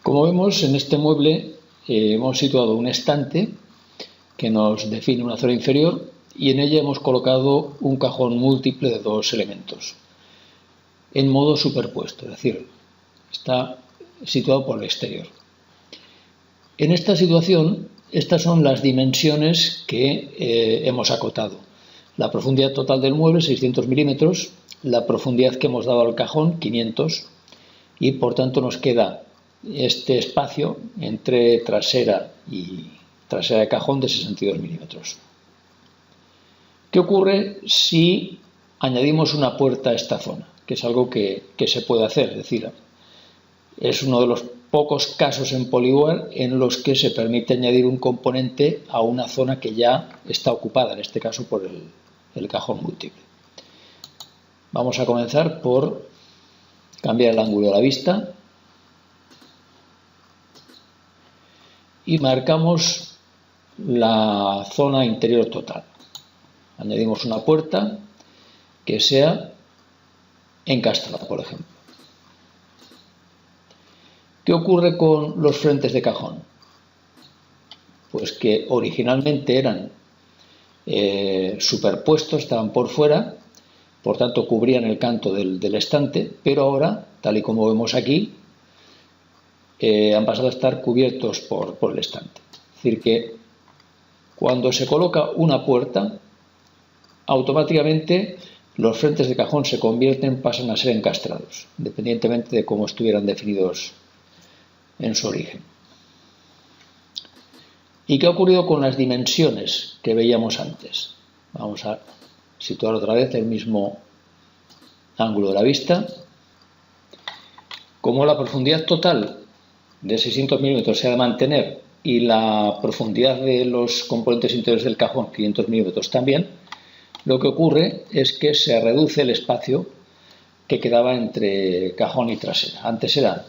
Como vemos, en este mueble hemos situado un estante que nos define una zona inferior y en ella hemos colocado un cajón múltiple de dos elementos en modo superpuesto, es decir, está situado por el exterior. En esta situación, estas son las dimensiones que hemos acotado. La profundidad total del mueble, 600 milímetros, la profundidad que hemos dado al cajón, 500, y por tanto nos queda este espacio entre trasera y trasera de cajón de 62 milímetros. ¿Qué ocurre si añadimos una puerta a esta zona? Que es algo que se puede hacer, es decir, es uno de los pocos casos en PolyWare en los que se permite añadir un componente a una zona que ya está ocupada, en este caso por el cajón múltiple. Vamos a comenzar por cambiar el ángulo de la vista y marcamos la zona interior total. Añadimos una puerta que sea encastrada, por ejemplo. ¿Qué ocurre con los frentes de cajón? Pues que originalmente eran superpuestos, estaban por fuera, por tanto cubrían el canto del estante, pero ahora, tal y como vemos aquí, han pasado a estar cubiertos por el estante. Es decir, que cuando se coloca una puerta, automáticamente los frentes de cajón pasan a ser encastrados, independientemente de cómo estuvieran definidos en su origen. ¿Y qué ha ocurrido con las dimensiones que veíamos antes? Vamos a situar otra vez el mismo ángulo de la vista. Como la profundidad total de 600 milímetros se ha de mantener y la profundidad de los componentes interiores del cajón, 500 milímetros también, lo que ocurre es que se reduce el espacio que quedaba entre cajón y trasera. Antes era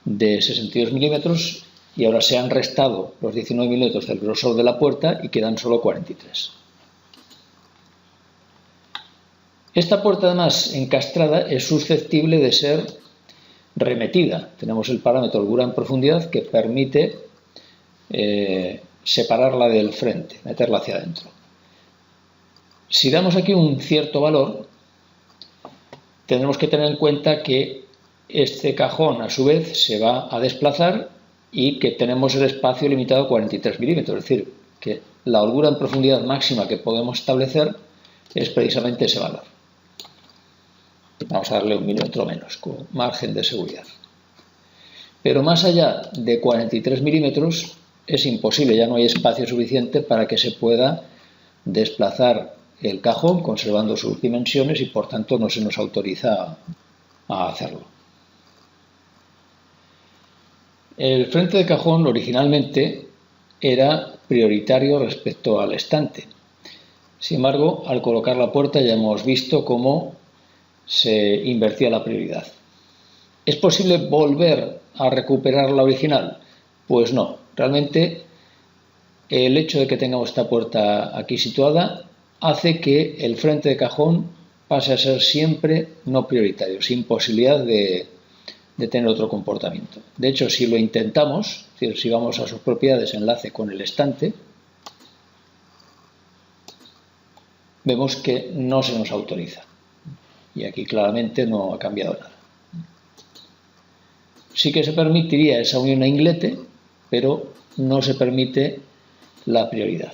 de 62 milímetros y ahora se han restado los 19 milímetros del grosor de la puerta y quedan solo 43. Esta puerta, además encastrada, es susceptible de ser remetida. Tenemos el parámetro holgura en profundidad que permite separarla del frente, meterla hacia adentro. Si damos aquí un cierto valor, tendremos que tener en cuenta que este cajón a su vez se va a desplazar y que tenemos el espacio limitado a 43 milímetros, es decir, que la holgura en profundidad máxima que podemos establecer es precisamente ese valor. Vamos a darle 1 milímetro menos, como margen de seguridad. Pero más allá de 43 milímetros es imposible, ya no hay espacio suficiente para que se pueda desplazar el cajón conservando sus dimensiones y por tanto no se nos autoriza a hacerlo. El frente de cajón originalmente era prioritario respecto al estante. Sin embargo, al colocar la puerta ya hemos visto cómo se invertía la prioridad. ¿Es posible volver a recuperar la original? Pues no. Realmente el hecho de que tengamos esta puerta aquí situada hace que el frente de cajón pase a ser siempre no prioritario, sin posibilidad de tener otro comportamiento. De hecho, si lo intentamos, es decir, si vamos a sus propiedades enlace con el estante, vemos que no se nos autoriza. Y aquí claramente no ha cambiado nada. Sí que se permitiría esa unión a inglete, pero no se permite la prioridad.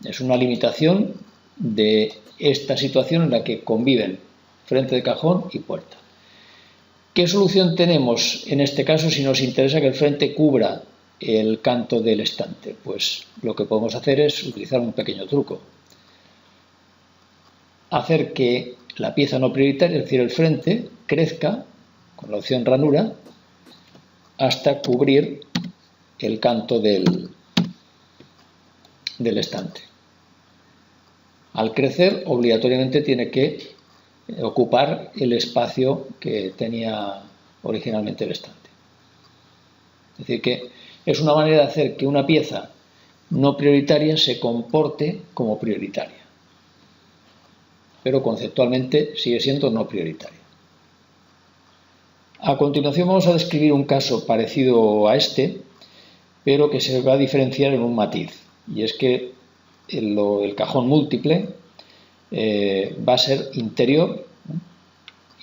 Es una limitación de esta situación en la que conviven frente de cajón y puerta. ¿Qué solución tenemos en este caso si nos interesa que el frente cubra el canto del estante? Pues lo que podemos hacer es utilizar un pequeño truco. Hacer que la pieza no prioritaria, es decir, el frente, crezca con la opción ranura hasta cubrir el canto del estante. Al crecer, obligatoriamente tiene que ocupar el espacio que tenía originalmente el estante. Es decir, que es una manera de hacer que una pieza no prioritaria se comporte como prioritaria, pero conceptualmente sigue siendo no prioritaria. A continuación vamos a describir un caso parecido a este, pero que se va a diferenciar en un matiz, y es que el cajón múltiple va a ser interior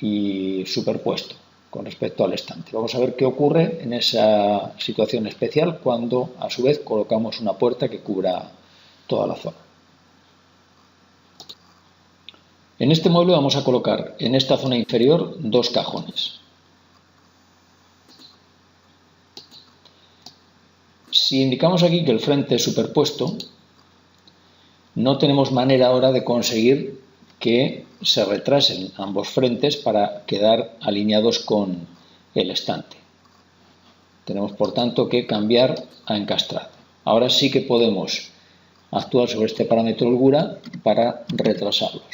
y superpuesto con respecto al estante. Vamos a ver qué ocurre en esa situación especial cuando a su vez colocamos una puerta que cubra toda la zona. En este mueble vamos a colocar en esta zona inferior dos cajones. Si indicamos aquí que el frente es superpuesto, no tenemos manera ahora de conseguir que se retrasen ambos frentes para quedar alineados con el estante. Tenemos por tanto que cambiar a encastrado. Ahora sí que podemos actuar sobre este parámetro holgura para retrasarlos.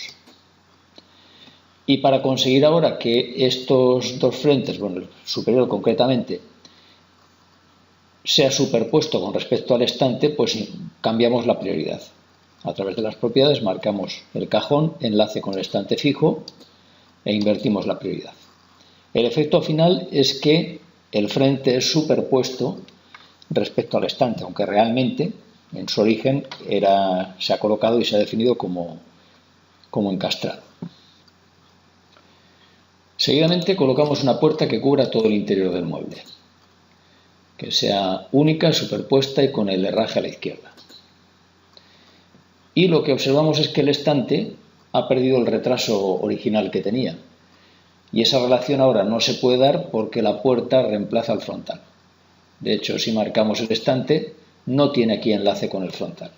Y para conseguir ahora que estos dos frentes, bueno, el superior concretamente, sea superpuesto con respecto al estante, pues cambiamos la prioridad. A través de las propiedades marcamos el cajón, enlace con el estante fijo e invertimos la prioridad. El efecto final es que el frente es superpuesto respecto al estante, aunque realmente en su origen se ha colocado y se ha definido como encastrado. Seguidamente colocamos una puerta que cubra todo el interior del mueble, que sea única, superpuesta y con el herraje a la izquierda. Y lo que observamos es que el estante ha perdido el retraso original que tenía. Y esa relación ahora no se puede dar porque la puerta reemplaza al frontal. De hecho, si marcamos el estante, no tiene aquí enlace con el frontal.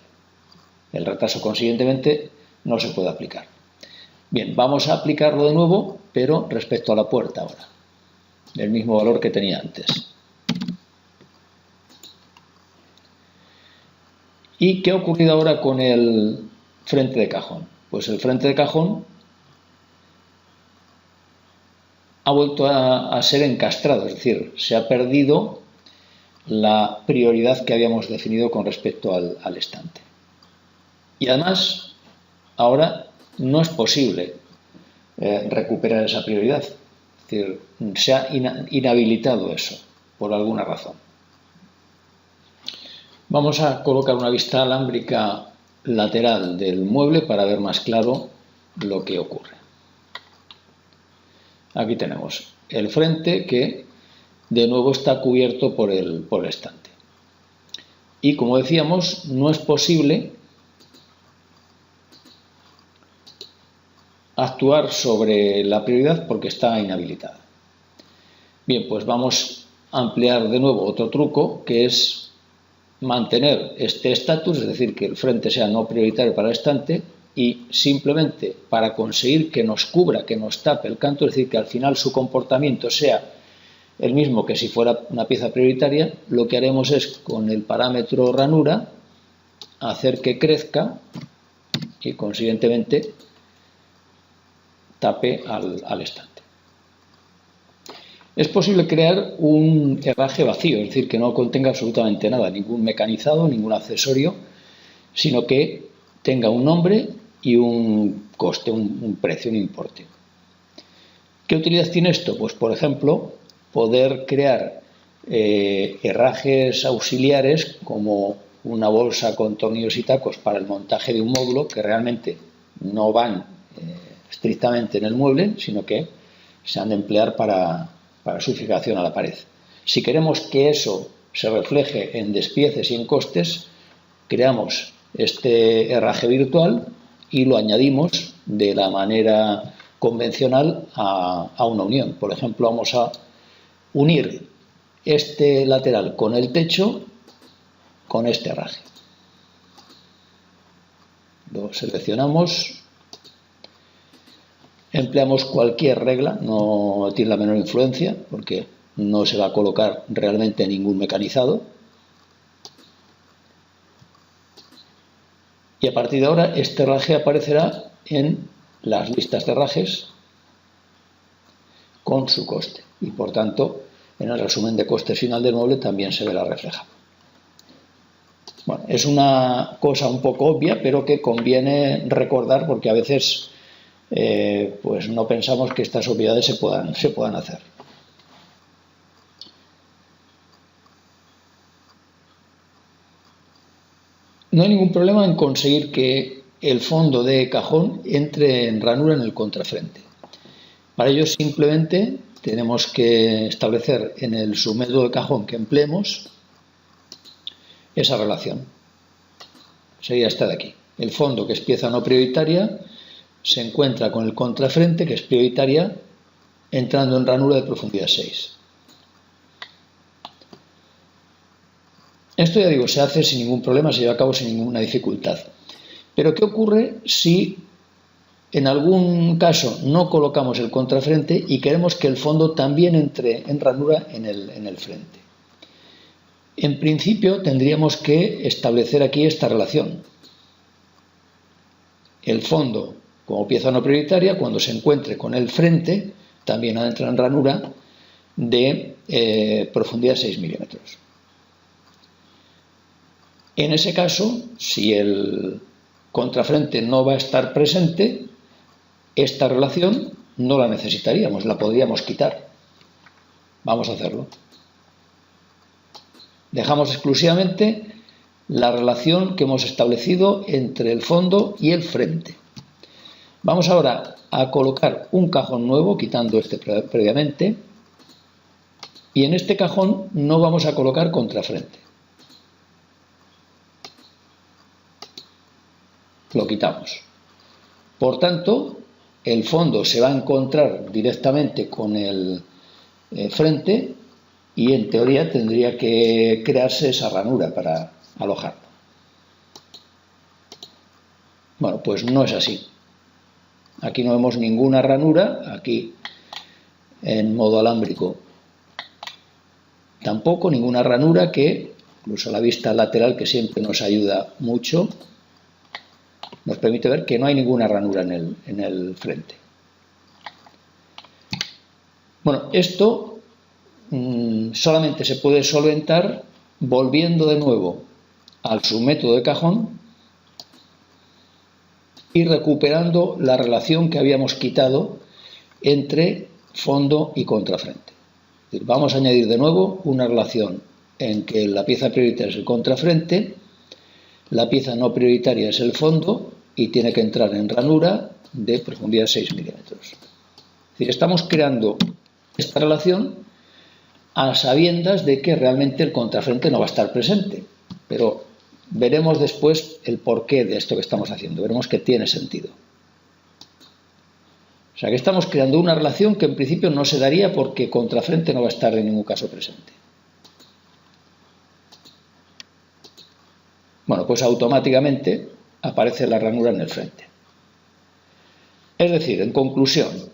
El retraso, consiguientemente, no se puede aplicar. Bien, vamos a aplicarlo de nuevo, pero respecto a la puerta ahora. El mismo valor que tenía antes. ¿Y qué ha ocurrido ahora con el frente de cajón? Pues el frente de cajón ha vuelto a ser encastrado, es decir, se ha perdido la prioridad que habíamos definido con respecto al estante. Y además, ahora no es posible recuperar esa prioridad, es decir, se ha inhabilitado eso por alguna razón. Vamos a colocar una vista alámbrica lateral del mueble para ver más claro lo que ocurre. Aquí tenemos el frente que de nuevo está cubierto por el estante. Y como decíamos, no es posible actuar sobre la prioridad porque está inhabilitada. Bien, pues vamos a emplear de nuevo otro truco, que es mantener este estatus, es decir, que el frente sea no prioritario para el estante, y simplemente para conseguir que nos cubra, que nos tape el canto, es decir, que al final su comportamiento sea el mismo que si fuera una pieza prioritaria, lo que haremos es, con el parámetro ranura, hacer que crezca y consiguientemente tape al estante. Es posible crear un herraje vacío, es decir, que no contenga absolutamente nada, ningún mecanizado, ningún accesorio, sino que tenga un nombre y un coste, un precio, un importe. ¿Qué utilidad tiene esto? Pues, por ejemplo, poder crear herrajes auxiliares como una bolsa con tornillos y tacos para el montaje de un módulo que realmente no van estrictamente en el mueble, sino que se han de emplear para su fijación a la pared. Si queremos que eso se refleje en despieces y en costes, creamos este herraje virtual y lo añadimos de la manera convencional a una unión. Por ejemplo, vamos a unir este lateral con el techo con este herraje. Lo seleccionamos. Empleamos cualquier regla, no tiene la menor influencia porque no se va a colocar realmente ningún mecanizado. Y a partir de ahora este herraje aparecerá en las listas de herrajes con su coste. Y por tanto, en el resumen de costes final del mueble también se verá reflejado. Bueno, es una cosa un poco obvia, pero que conviene recordar porque a veces pues no pensamos que estas obviedades se puedan hacer. No hay ningún problema en conseguir que el fondo de cajón entre en ranura en el contrafrente. Para ello simplemente tenemos que establecer en el submétodo de cajón que empleemos esa relación. Sería esta de aquí. El fondo, que es pieza no prioritaria, se encuentra con el contrafrente, que es prioritaria, entrando en ranura de profundidad 6. Esto, ya digo, se hace sin ningún problema, se lleva a cabo sin ninguna dificultad. Pero ¿qué ocurre si en algún caso no colocamos el contrafrente y queremos que el fondo también entre en ranura en el frente? En principio tendríamos que establecer aquí esta relación. El fondo, como pieza no prioritaria, cuando se encuentre con el frente, también entra en ranura de profundidad 6 milímetros. En ese caso, si el contrafrente no va a estar presente, esta relación no la necesitaríamos, la podríamos quitar. Vamos a hacerlo. Dejamos exclusivamente la relación que hemos establecido entre el fondo y el frente. Vamos ahora a colocar un cajón nuevo, quitando este previamente, y en este cajón no vamos a colocar contrafrente. Lo quitamos. Por tanto, el fondo se va a encontrar directamente con el frente y en teoría tendría que crearse esa ranura para alojarlo. Bueno, pues no es así. Aquí no vemos ninguna ranura, aquí en modo alámbrico tampoco, ninguna ranura, que incluso a la vista lateral, que siempre nos ayuda mucho, nos permite ver que no hay ninguna ranura en el frente. Bueno, esto solamente se puede solventar volviendo de nuevo al submétodo de cajón y recuperando la relación que habíamos quitado entre fondo y contrafrente. Es decir, vamos a añadir de nuevo una relación en que la pieza prioritaria es el contrafrente, la pieza no prioritaria es el fondo y tiene que entrar en ranura de profundidad 6 milímetros. Es decir, estamos creando esta relación a sabiendas de que realmente el contrafrente no va a estar presente, pero veremos después el porqué de esto que estamos haciendo, veremos que tiene sentido. O sea que estamos creando una relación que en principio no se daría porque contrafrente no va a estar en ningún caso presente. Bueno, pues automáticamente aparece la ranura en el frente. Es decir, en conclusión,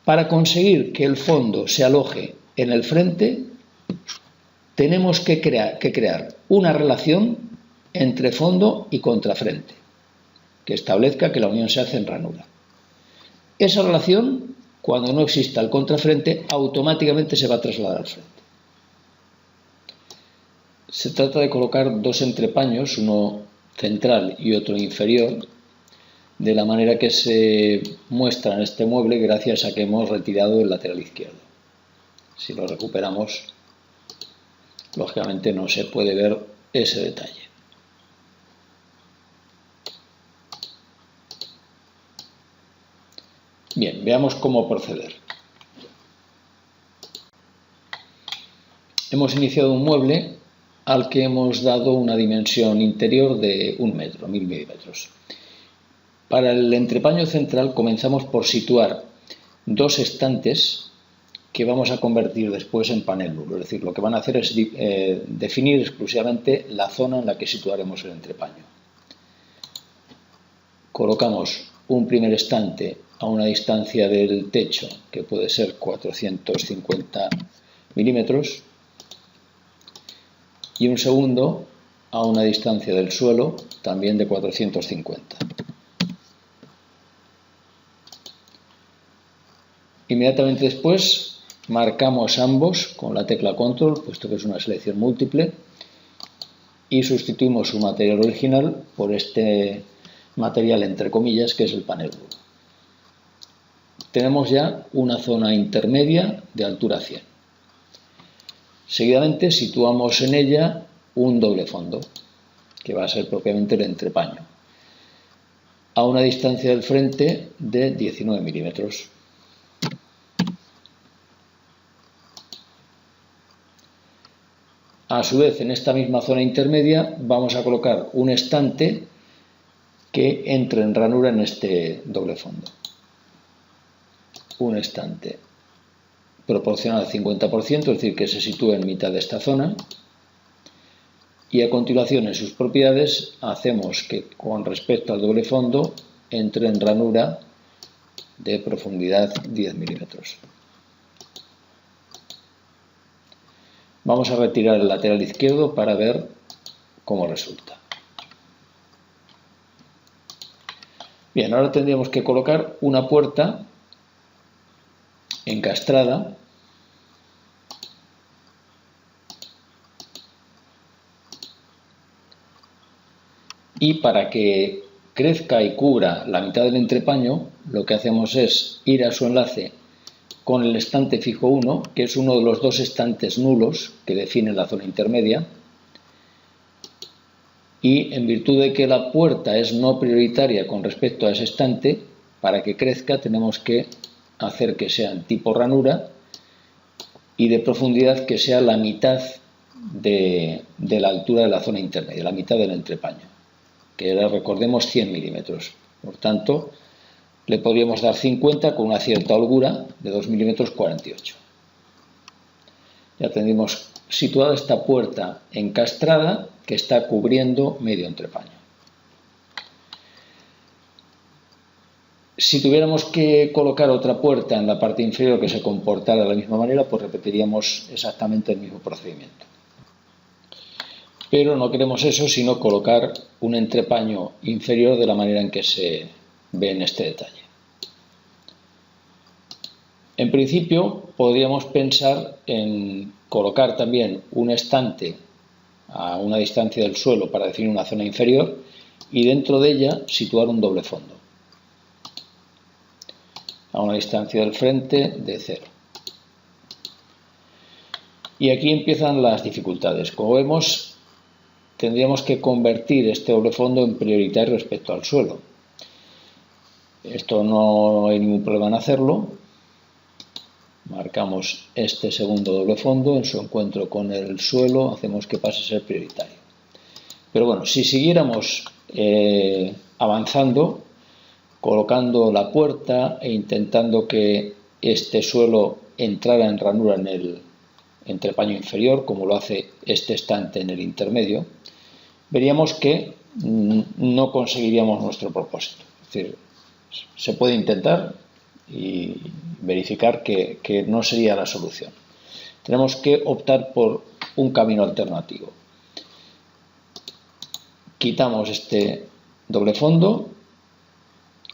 para conseguir que el fondo se aloje en el frente, tenemos que crear una relación entre fondo y contrafrente, que establezca que la unión se hace en ranura. Esa relación, cuando no exista el contrafrente, automáticamente se va a trasladar al frente. Se trata de colocar dos entrepaños, uno central y otro inferior, de la manera que se muestra en este mueble gracias a que hemos retirado el lateral izquierdo. Si lo recuperamos, lógicamente no se puede ver ese detalle. Bien, veamos cómo proceder. Hemos iniciado un mueble al que hemos dado una dimensión interior de 1 metro, 1000 milímetros. Para el entrepaño central comenzamos por situar dos estantes que vamos a convertir después en panel nulo. Es decir, lo que van a hacer es definir exclusivamente la zona en la que situaremos el entrepaño. Colocamos un primer estante a una distancia del techo que puede ser 450 milímetros y un segundo a una distancia del suelo también de 450. Inmediatamente después marcamos ambos con la tecla Control, puesto que es una selección múltiple, y sustituimos su material original por este material entre comillas que es el panel nulo. Tenemos ya una zona intermedia de altura 100. Seguidamente situamos en ella un doble fondo, que va a ser propiamente el entrepaño, a una distancia del frente de 19 milímetros. A su vez, en esta misma zona intermedia vamos a colocar un estante que entre en ranura en este doble fondo. Un estante proporcional al 50%, es decir, que se sitúe en mitad de esta zona. Y a continuación, en sus propiedades, hacemos que con respecto al doble fondo entre en ranura de profundidad 10 milímetros. Vamos a retirar el lateral izquierdo para ver cómo resulta. Bien, ahora tendríamos que colocar una puerta encastrada y para que crezca y cubra la mitad del entrepaño, lo que hacemos es ir a su enlace con el estante fijo 1, que es uno de los dos estantes nulos que definen la zona intermedia, y en virtud de que la puerta es no prioritaria con respecto a ese estante, para que crezca tenemos que hacer que sean tipo ranura y de profundidad que sea la mitad de la altura de la zona intermedia, la mitad del entrepaño, que era, recordemos, 100 milímetros. Por tanto, le podríamos dar 50 con una cierta holgura de 2 milímetros 48. Ya tendríamos situada esta puerta encastrada que está cubriendo medio entrepaño. Si tuviéramos que colocar otra puerta en la parte inferior que se comportara de la misma manera, pues repetiríamos exactamente el mismo procedimiento. Pero no queremos eso, sino colocar un entrepaño inferior de la manera en que se ve en este detalle. En principio, podríamos pensar en colocar también un estante a una distancia del suelo para definir una zona inferior y dentro de ella situar un doble fondo a una distancia del frente de 0. Y aquí empiezan las dificultades. Como vemos, tendríamos que convertir este doble fondo en prioritario respecto al suelo. Esto no hay ningún problema en hacerlo. Marcamos este segundo doble fondo, en su encuentro con el suelo hacemos que pase a ser prioritario. Pero bueno, si siguiéramos avanzando, colocando la puerta e intentando que este suelo entrara en ranura en el entrepaño inferior, como lo hace este estante en el intermedio, veríamos que no conseguiríamos nuestro propósito. Es decir, se puede intentar y verificar que no sería la solución. Tenemos que optar por un camino alternativo. Quitamos este doble fondo,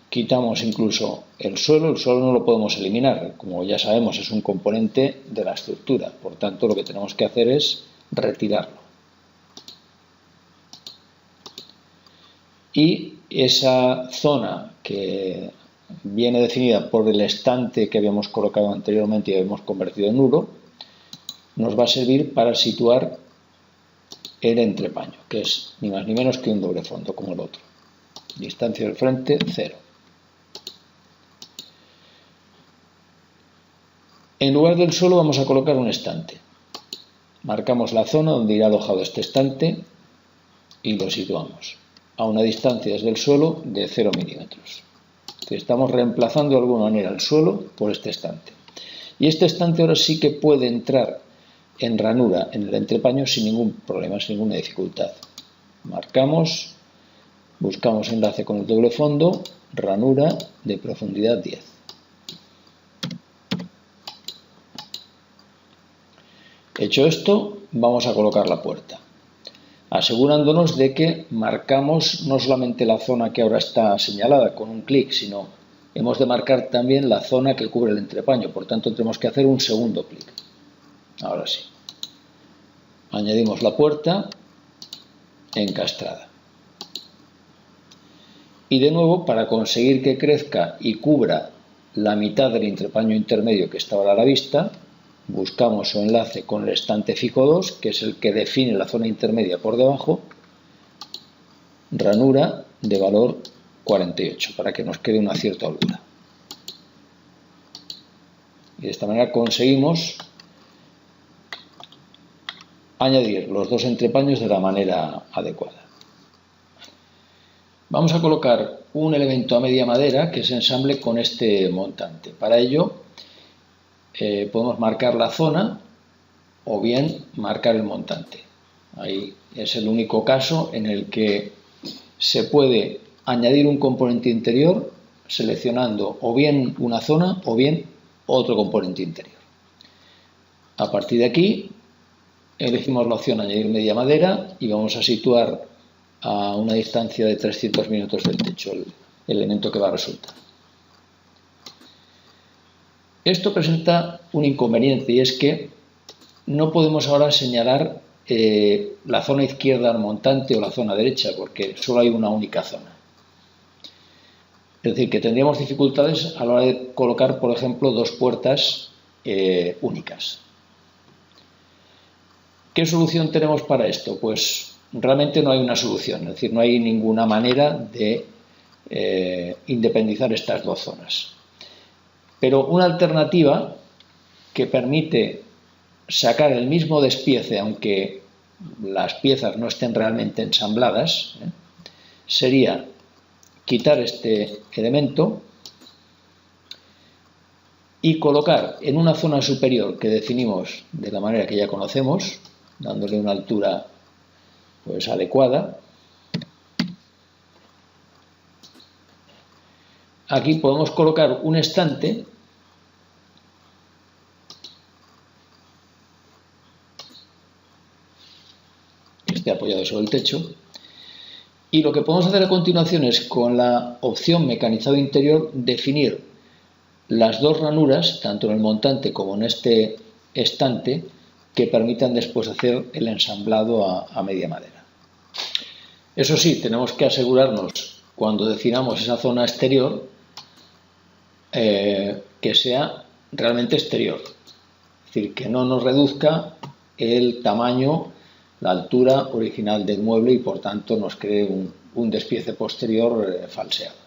quitamos incluso el suelo no lo podemos eliminar, como ya sabemos es un componente de la estructura, por tanto lo que tenemos que hacer es retirarlo. Y esa zona que viene definida por el estante que habíamos colocado anteriormente y habíamos convertido en nulo, nos va a servir para situar el entrepaño, que es ni más ni menos que un doble fondo como el otro. Distancia del frente 0. En lugar del suelo vamos a colocar un estante. Marcamos la zona donde irá alojado este estante y lo situamos a una distancia desde el suelo de 0 milímetros. Estamos reemplazando de alguna manera el suelo por este estante. Y este estante ahora sí que puede entrar en ranura en el entrepaño sin ningún problema, sin ninguna dificultad. Marcamos, buscamos enlace con el doble fondo, ranura de profundidad 10. Hecho esto, vamos a colocar la puerta, asegurándonos de que marcamos no solamente la zona que ahora está señalada con un clic, sino hemos de marcar también la zona que cubre el entrepaño, por tanto tenemos que hacer un segundo clic. Ahora sí. Añadimos la puerta encastrada. Y de nuevo, para conseguir que crezca y cubra la mitad del entrepaño intermedio que está ahora a la vista, buscamos su enlace con el estante FICO2, que es el que define la zona intermedia por debajo, ranura de valor 48, para que nos quede una cierta holgura. Y de esta manera conseguimos añadir los dos entrepaños de la manera adecuada. Vamos a colocar un elemento a media madera que se ensamble con este montante. Para ello podemos marcar la zona o bien marcar el montante. Ahí es el único caso en el que se puede añadir un componente interior seleccionando o bien una zona o bien otro componente interior. A partir de aquí elegimos la opción añadir media madera y vamos a situar a una distancia de 300 minutos del techo el elemento que va a resultar. Esto presenta un inconveniente y es que no podemos ahora señalar la zona izquierda del montante o la zona derecha porque solo hay una única zona. Es decir, que tendríamos dificultades a la hora de colocar, por ejemplo, dos puertas únicas. ¿Qué solución tenemos para esto? Pues realmente no hay una solución, es decir, no hay ninguna manera de independizar estas dos zonas. Pero una alternativa que permite sacar el mismo despiece, aunque las piezas no estén realmente ensambladas, sería quitar este elemento y colocar en una zona superior que definimos de la manera que ya conocemos, dándole una altura pues adecuada. Aquí podemos colocar un estante que esté apoyado sobre el techo y lo que podemos hacer a continuación es con la opción mecanizado interior definir las dos ranuras tanto en el montante como en este estante que permitan después hacer el ensamblado a media madera. Eso sí, tenemos que asegurarnos cuando definamos esa zona exterior que sea realmente exterior, es decir, que no nos reduzca el tamaño, la altura original del mueble y por tanto nos cree un despiece posterior falseado.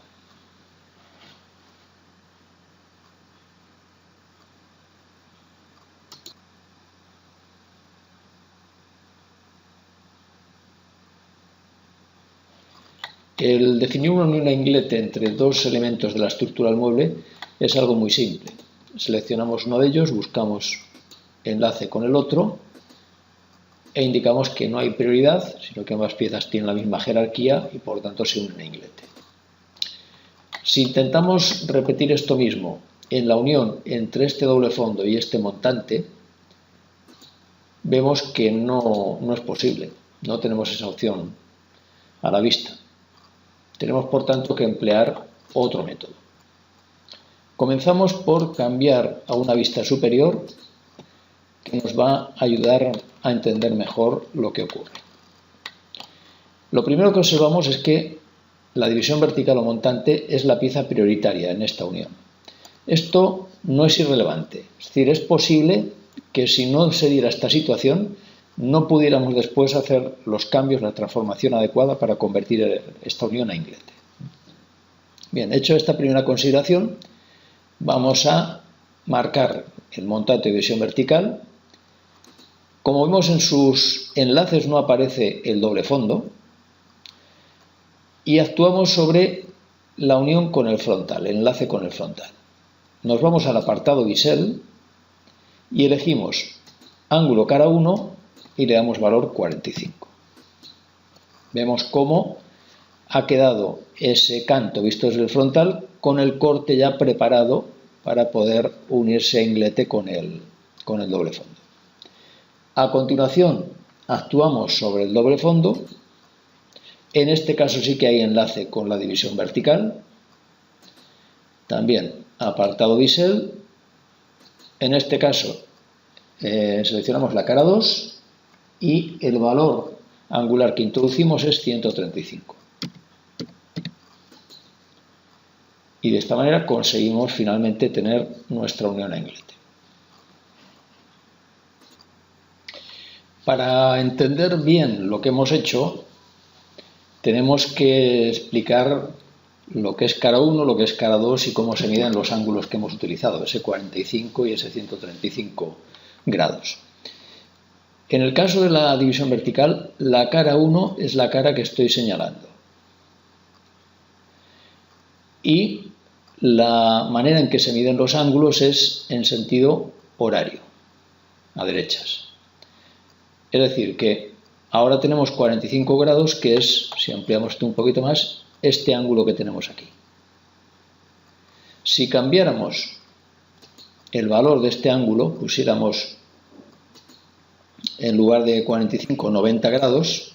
El definir una unión a inglete entre dos elementos de la estructura del mueble es algo muy simple. Seleccionamos uno de ellos, buscamos enlace con el otro e indicamos que no hay prioridad, sino que ambas piezas tienen la misma jerarquía y por tanto se unen a inglete. Si intentamos repetir esto mismo en la unión entre este doble fondo y este montante, vemos que no es posible, no tenemos esa opción a la vista. Tenemos, por tanto, que emplear otro método. Comenzamos por cambiar a una vista superior que nos va a ayudar a entender mejor lo que ocurre. Lo primero que observamos es que la división vertical o montante es la pieza prioritaria en esta unión. Esto no es irrelevante, es decir, es posible que si no se diera esta situación no pudiéramos después hacer los cambios, la transformación adecuada para convertir esta unión a inglete. Bien, hecho esta primera consideración, vamos a marcar el montante de división vertical. Como vemos en sus enlaces no aparece el doble fondo y actuamos sobre la unión con el frontal, el enlace con el frontal. Nos vamos al apartado bisel y elegimos ángulo cara 1 y le damos valor 45. Vemos cómo ha quedado ese canto visto desde el frontal con el corte ya preparado para poder unirse a inglete con el doble fondo. A continuación actuamos sobre el doble fondo. En este caso sí que hay enlace con la división vertical. También apartado bisel. En este caso seleccionamos la cara 2 y el valor angular que introducimos es 135. Y de esta manera conseguimos finalmente tener nuestra unión a inglete. Para entender bien lo que hemos hecho, tenemos que explicar lo que es cara 1, lo que es cara 2 y cómo se miden los ángulos que hemos utilizado, ese 45 y ese 135 grados. En el caso de la división vertical, la cara 1 es la cara que estoy señalando. Y la manera en que se miden los ángulos es en sentido horario, a derechas. Es decir, que ahora tenemos 45 grados, que es, si ampliamos esto un poquito más, este ángulo que tenemos aquí. Si cambiáramos el valor de este ángulo, pusiéramos en lugar de 45, 90 grados,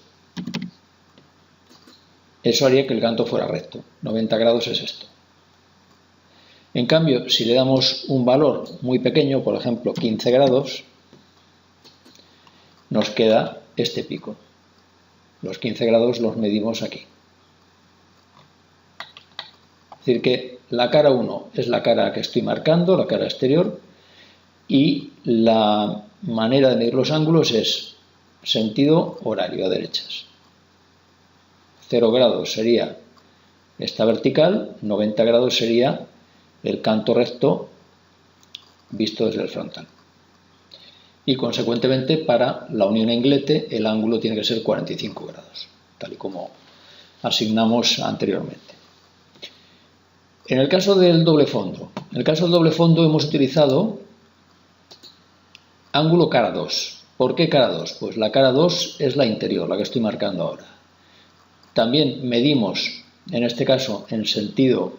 eso haría que el canto fuera recto. 90 grados es esto. En cambio, si le damos un valor muy pequeño, por ejemplo 15 grados, nos queda este pico. Los 15 grados los medimos aquí. Es decir que la cara 1 es la cara que estoy marcando, la cara exterior, y la manera de medir los ángulos es sentido horario, a derechas. 0 grados sería esta vertical, 90 grados sería el canto recto visto desde el frontal. Y consecuentemente para la unión englete el ángulo tiene que ser 45 grados, tal y como asignamos anteriormente. En el caso del doble fondo, hemos utilizado ángulo cara 2. ¿Por qué cara 2? Pues la cara 2 es la interior, la que estoy marcando ahora. También medimos, en este caso, en sentido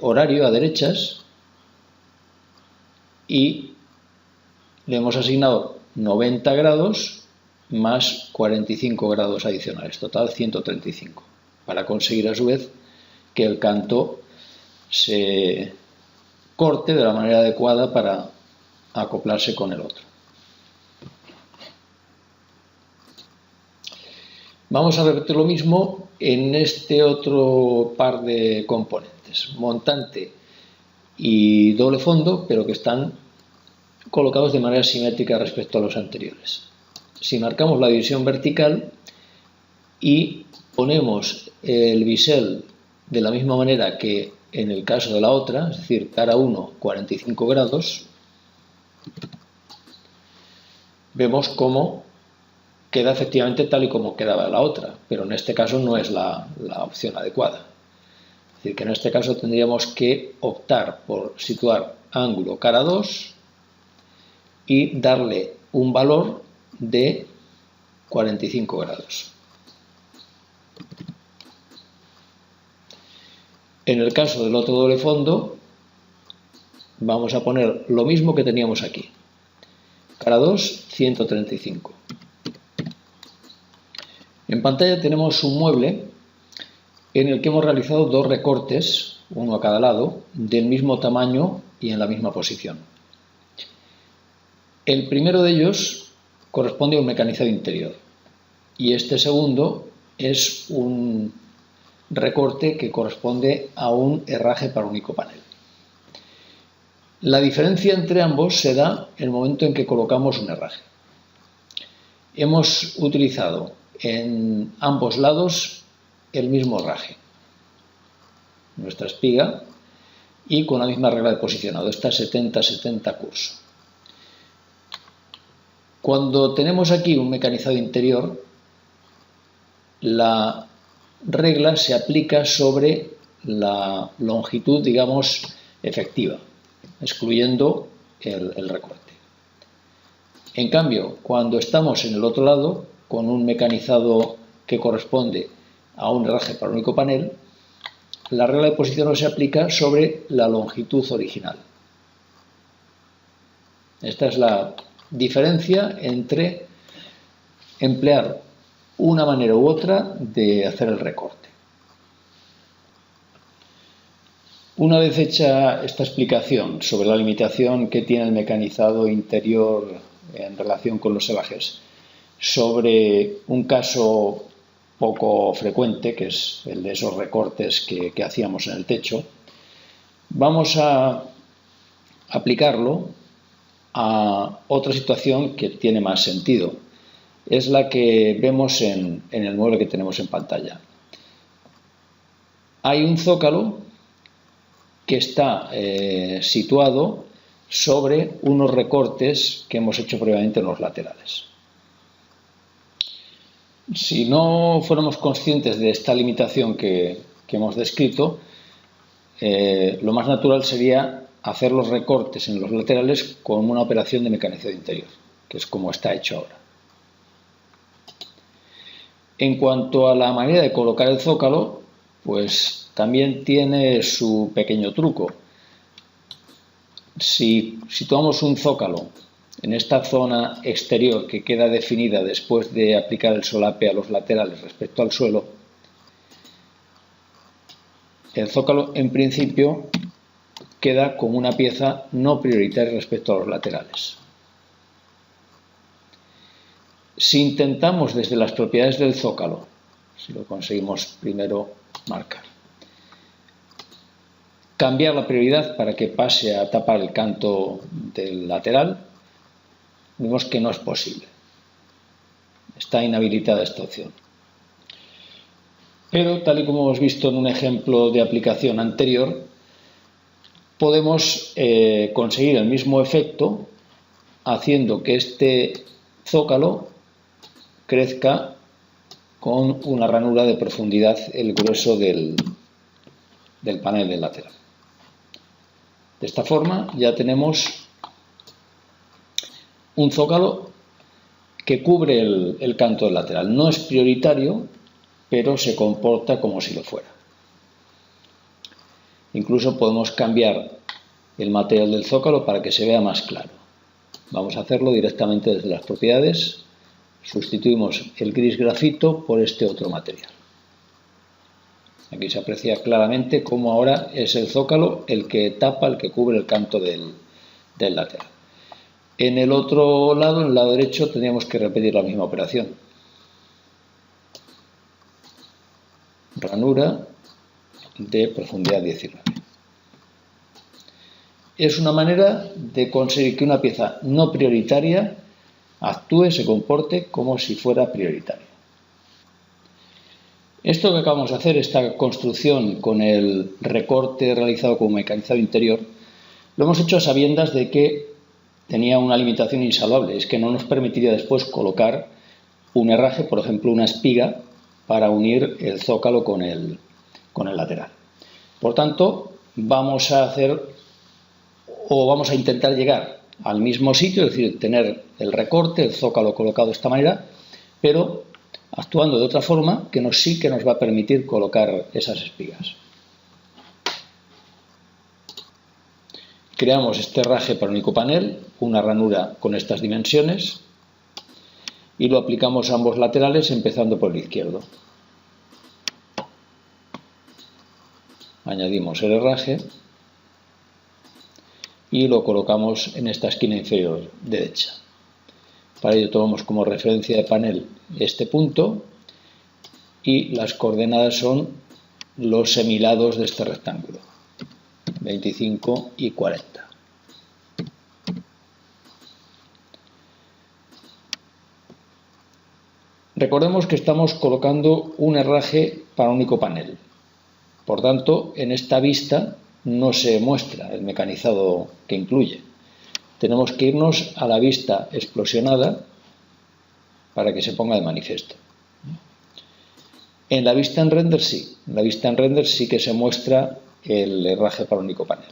horario a derechas y le hemos asignado 90 grados más 45 grados adicionales, total 135, para conseguir a su vez que el canto se corte de la manera adecuada para acoplarse con el otro. Vamos a repetir lo mismo en este otro par de componentes, montante y doble fondo, pero que están colocados de manera simétrica respecto a los anteriores. Si marcamos la división vertical y ponemos el bisel de la misma manera que en el caso de la otra, es decir, cara 1, 45 grados, vemos cómo queda efectivamente tal y como quedaba la otra, pero en este caso no es la opción adecuada. Es decir, que en este caso tendríamos que optar por situar ángulo cara 2 y darle un valor de 45 grados. En el caso del otro doble fondo, vamos a poner lo mismo que teníamos aquí. Cara 2, 135. En pantalla tenemos un mueble en el que hemos realizado dos recortes, uno a cada lado, del mismo tamaño y en la misma posición. El primero de ellos corresponde a un mecanizado interior y este segundo es un recorte que corresponde a un herraje para único panel. La diferencia entre ambos se da en el momento en que colocamos un herraje. Hemos utilizado en ambos lados el mismo herraje, nuestra espiga, y con la misma regla de posicionado, esta 70-70 curso. Cuando tenemos aquí un mecanizado interior, la regla se aplica sobre la longitud, digamos, efectiva, excluyendo el recorte. En cambio, cuando estamos en el otro lado, con un mecanizado que corresponde a un herraje para único panel, la regla de posición no se aplica sobre la longitud original. Esta es la diferencia entre emplear una manera u otra de hacer el recorte. Una vez hecha esta explicación sobre la limitación que tiene el mecanizado interior en relación con los herrajes, sobre un caso poco frecuente, que es el de esos recortes que hacíamos en el techo, vamos a aplicarlo a otra situación que tiene más sentido. Es la que vemos en el mueble que tenemos en pantalla. Hay un zócalo que está situado sobre unos recortes que hemos hecho previamente en los laterales. Si no fuéramos conscientes de esta limitación que hemos descrito, lo más natural sería hacer los recortes en los laterales con una operación de mecanizado interior, que es como está hecho ahora. En cuanto a la manera de colocar el zócalo, pues también tiene su pequeño truco. Si situamos un zócalo en esta zona exterior que queda definida después de aplicar el solape a los laterales respecto al suelo, el zócalo en principio queda como una pieza no prioritaria respecto a los laterales. Si intentamos desde las propiedades del zócalo, si lo conseguimos primero marcar, cambiar la prioridad para que pase a tapar el canto del lateral, vemos que no es posible. Está inhabilitada esta opción. Pero, tal y como hemos visto en un ejemplo de aplicación anterior, podemos conseguir el mismo efecto haciendo que este zócalo crezca con una ranura de profundidad el grueso del panel del lateral. De esta forma ya tenemos un zócalo que cubre el canto del lateral. No es prioritario, pero se comporta como si lo fuera. Incluso podemos cambiar el material del zócalo para que se vea más claro. Vamos a hacerlo directamente desde las propiedades. Sustituimos el gris grafito por este otro material. Aquí se aprecia claramente cómo ahora es el zócalo el que tapa, el que cubre el canto del lateral. En el otro lado, en el lado derecho, tendríamos que repetir la misma operación. Ranura de profundidad 19. Es una manera de conseguir que una pieza no prioritaria actúe, se comporte como si fuera prioritaria. Esto que acabamos de hacer, esta construcción con el recorte realizado con mecanizado interior, lo hemos hecho a sabiendas de que tenía una limitación insalvable, es que no nos permitiría después colocar un herraje, por ejemplo una espiga, para unir el zócalo con el lateral. Por tanto, vamos a intentar llegar al mismo sitio, es decir, tener el recorte, el zócalo colocado de esta manera, pero actuando de otra forma que sí que nos va a permitir colocar esas espigas. Creamos este herraje para un único panel, una ranura con estas dimensiones, y lo aplicamos a ambos laterales empezando por el izquierdo. Añadimos el herraje y lo colocamos en esta esquina inferior derecha. Para ello tomamos como referencia de panel este punto y las coordenadas son los semilados de este rectángulo, 25 y 40. Recordemos que estamos colocando un herraje para un único panel. Por tanto, en esta vista no se muestra el mecanizado que incluye. Tenemos que irnos a la vista explosionada para que se ponga de manifiesto. En la vista en render sí. En la vista en render sí que se muestra el herraje para un único panel.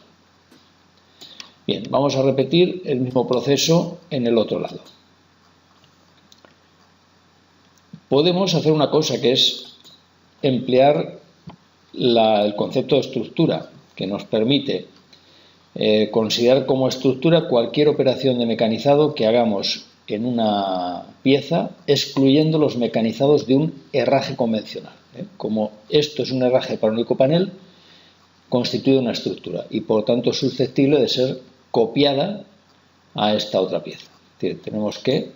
Bien, vamos a repetir el mismo proceso en el otro lado. Podemos hacer una cosa que es emplear el concepto de estructura, que nos permite considerar como estructura cualquier operación de mecanizado que hagamos en una pieza, excluyendo los mecanizados de un herraje convencional. Como esto es un herraje para un único panel, constituye una estructura y por tanto es susceptible de ser copiada a esta otra pieza. Es decir, tenemos que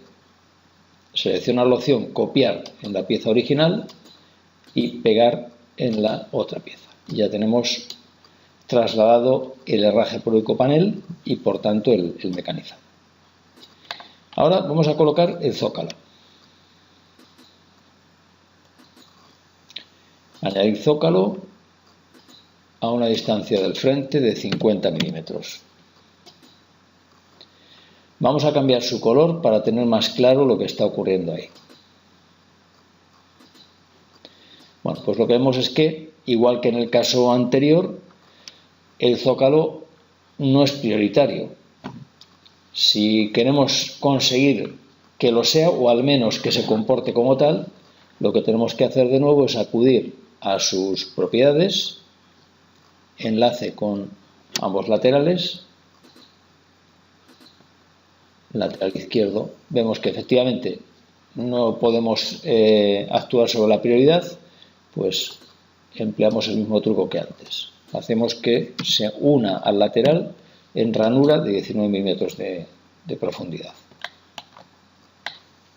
seleccionar la opción copiar en la pieza original y pegar en la otra pieza. Ya tenemos trasladado el herraje por único panel y por tanto el mecanizado. Ahora vamos a colocar el zócalo. Añadir zócalo a una distancia del frente de 50 milímetros. Vamos a cambiar su color para tener más claro lo que está ocurriendo ahí. Bueno, pues lo que vemos es que, igual que en el caso anterior, el zócalo no es prioritario. Si queremos conseguir que lo sea, o al menos que se comporte como tal, lo que tenemos que hacer de nuevo es acudir a sus propiedades, enlace con ambos laterales, lateral izquierdo, vemos que efectivamente no podemos actuar sobre la prioridad, pues empleamos el mismo truco que antes. Hacemos que se una al lateral en ranura de 19 milímetros de profundidad.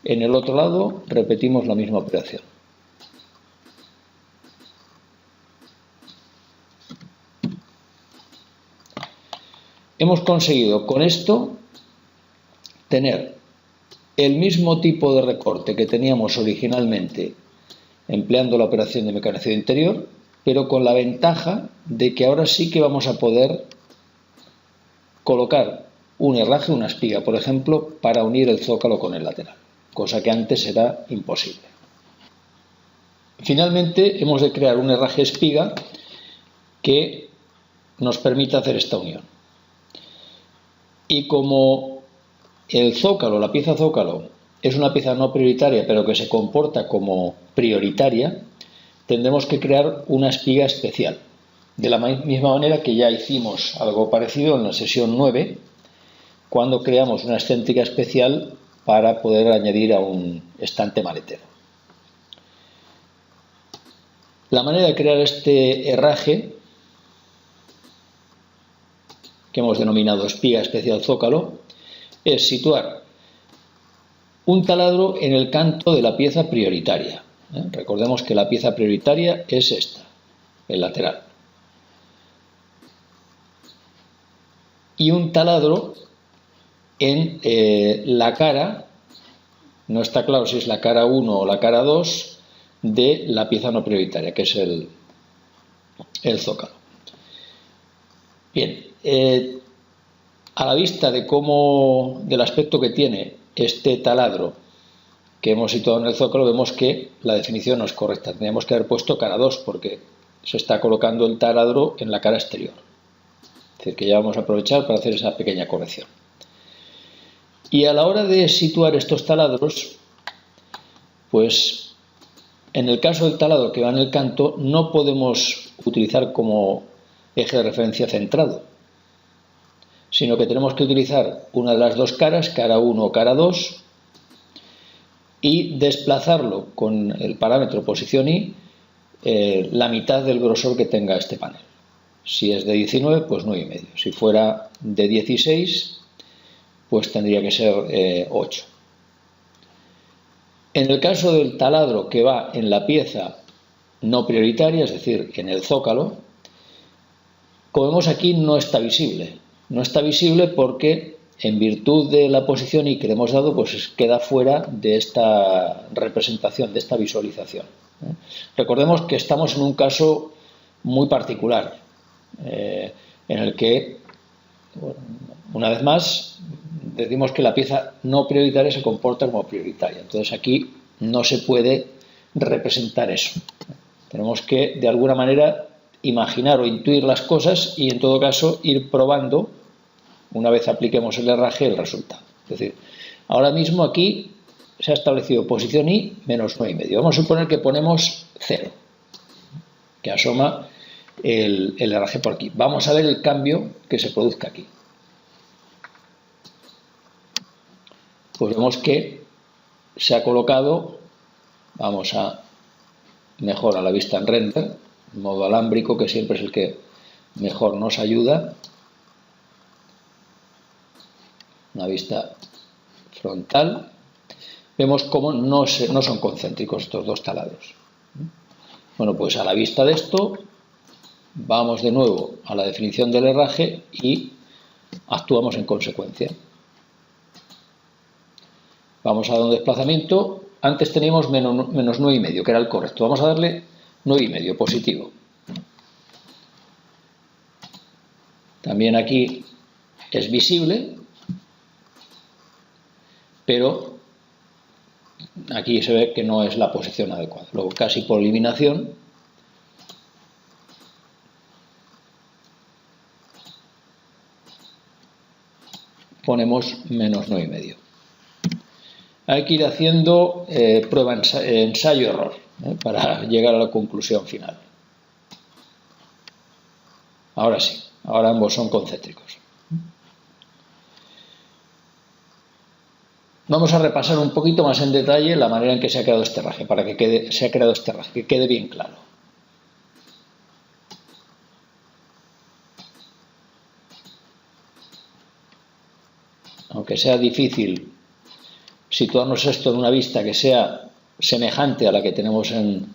En el otro lado repetimos la misma operación. Hemos conseguido con esto tener el mismo tipo de recorte que teníamos originalmente empleando la operación de mecanización interior, pero con la ventaja de que ahora sí que vamos a poder colocar un herraje, una espiga, por ejemplo, para unir el zócalo con el lateral, cosa que antes era imposible. Finalmente hemos de crear un herraje espiga que nos permita hacer esta unión. Y como el zócalo, la pieza zócalo, es una pieza no prioritaria, pero que se comporta como prioritaria, tendremos que crear una espiga especial. De la misma manera que ya hicimos algo parecido en la sesión 9, cuando creamos una excéntrica especial para poder añadir a un estante maletero. La manera de crear este herraje, que hemos denominado espiga especial zócalo, es situar un taladro en el canto de la pieza prioritaria. Recordemos que la pieza prioritaria es esta, el lateral. Y un taladro en la cara, no está claro si es la cara 1 o la cara 2, de la pieza no prioritaria, que es el zócalo. Bien, a la vista del aspecto que tiene este taladro que hemos situado en el zócalo, vemos que la definición no es correcta. Tendríamos que haber puesto cara 2 porque se está colocando el taladro en la cara exterior. Es decir, que ya vamos a aprovechar para hacer esa pequeña corrección. Y a la hora de situar estos taladros, pues en el caso del taladro que va en el canto, no podemos utilizar como eje de referencia centrado, sino que tenemos que utilizar una de las dos caras, cara 1 o cara 2, y desplazarlo con el parámetro posición I la mitad del grosor que tenga este panel. Si es de 19, pues 9,5. Si fuera de 16, pues tendría que ser 8. En el caso del taladro que va en la pieza no prioritaria, es decir, en el zócalo, como vemos aquí no está visible. No está visible porque en virtud de la posición I que le hemos dado, pues queda fuera de esta representación, de esta visualización. Recordemos que estamos en un caso muy particular, en el que, bueno, una vez más, decimos que la pieza no prioritaria se comporta como prioritaria. Entonces aquí no se puede representar eso. Tenemos que, de alguna manera, imaginar o intuir las cosas y, en todo caso, ir probando, una vez apliquemos el herraje, el resultado. Es decir, ahora mismo aquí se ha establecido posición I menos 9,5. Vamos a suponer que ponemos 0, que asoma el herraje por aquí. Vamos a ver el cambio que se produzca aquí. Pues vemos que se ha colocado, vamos a mejor a la vista en render, modo alámbrico, que siempre es el que mejor nos ayuda. Una vista frontal. Vemos cómo no son concéntricos estos dos taladros. Bueno, pues a la vista de esto, vamos de nuevo a la definición del herraje y actuamos en consecuencia. Vamos a dar un desplazamiento. Antes teníamos menos 9,5, que era el correcto. Vamos a darle 9,5, positivo. También aquí es visible, pero aquí se ve que no es la posición adecuada. Luego, casi por eliminación, ponemos menos 9,5. Hay que ir haciendo prueba, ensayo-error, para llegar a la conclusión final. Ahora sí, ahora ambos son concéntricos. Vamos a repasar un poquito más en detalle la manera en que se ha creado este raje, para que quede bien claro. Aunque sea difícil situarnos esto en una vista que sea semejante a la que tenemos en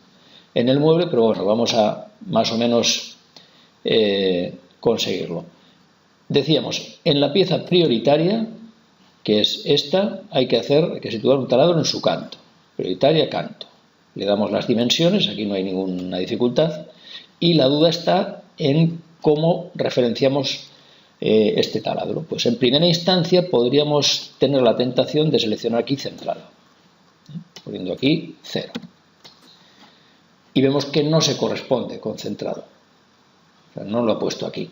el mueble, pero bueno, vamos a más o menos conseguirlo. Decíamos, en la pieza prioritaria, que es esta, hay que situar un taladro en su canto. Prioritaria, canto. Le damos las dimensiones, aquí no hay ninguna dificultad, y la duda está en cómo referenciamos este taladro. Pues en primera instancia podríamos tener la tentación de seleccionar aquí centrado, poniendo aquí 0. Y vemos que no se corresponde con centrado. O sea, no lo he puesto aquí.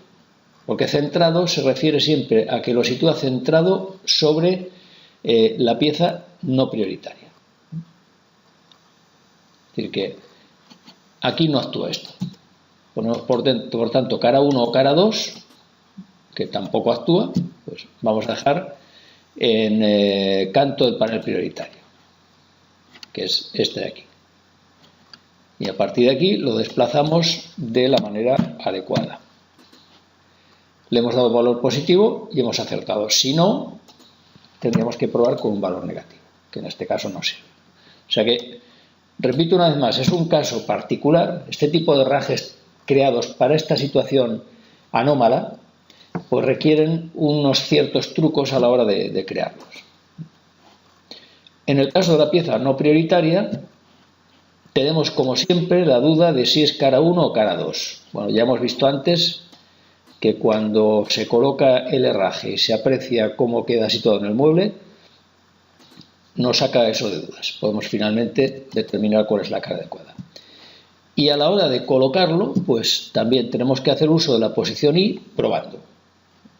Porque centrado se refiere siempre a que lo sitúa centrado sobre la pieza no prioritaria. Es decir, que aquí no actúa esto. Ponemos por tanto cara 1 o cara 2, que tampoco actúa, pues vamos a dejar en canto del panel prioritario, que es este de aquí. Y a partir de aquí lo desplazamos de la manera adecuada. Le hemos dado valor positivo y hemos acertado. Si no, tendríamos que probar con un valor negativo, que en este caso no sirve. O sea que, repito una vez más, es un caso particular. Este tipo de rajes creados para esta situación anómala, pues requieren unos ciertos trucos a la hora de crearlos. En el caso de la pieza no prioritaria, tenemos como siempre la duda de si es cara 1 o cara 2. Bueno, ya hemos visto antes que cuando se coloca el herraje y se aprecia cómo queda situado en el mueble, nos saca eso de dudas. Podemos finalmente determinar cuál es la cara adecuada. Y a la hora de colocarlo, pues también tenemos que hacer uso de la posición I probando.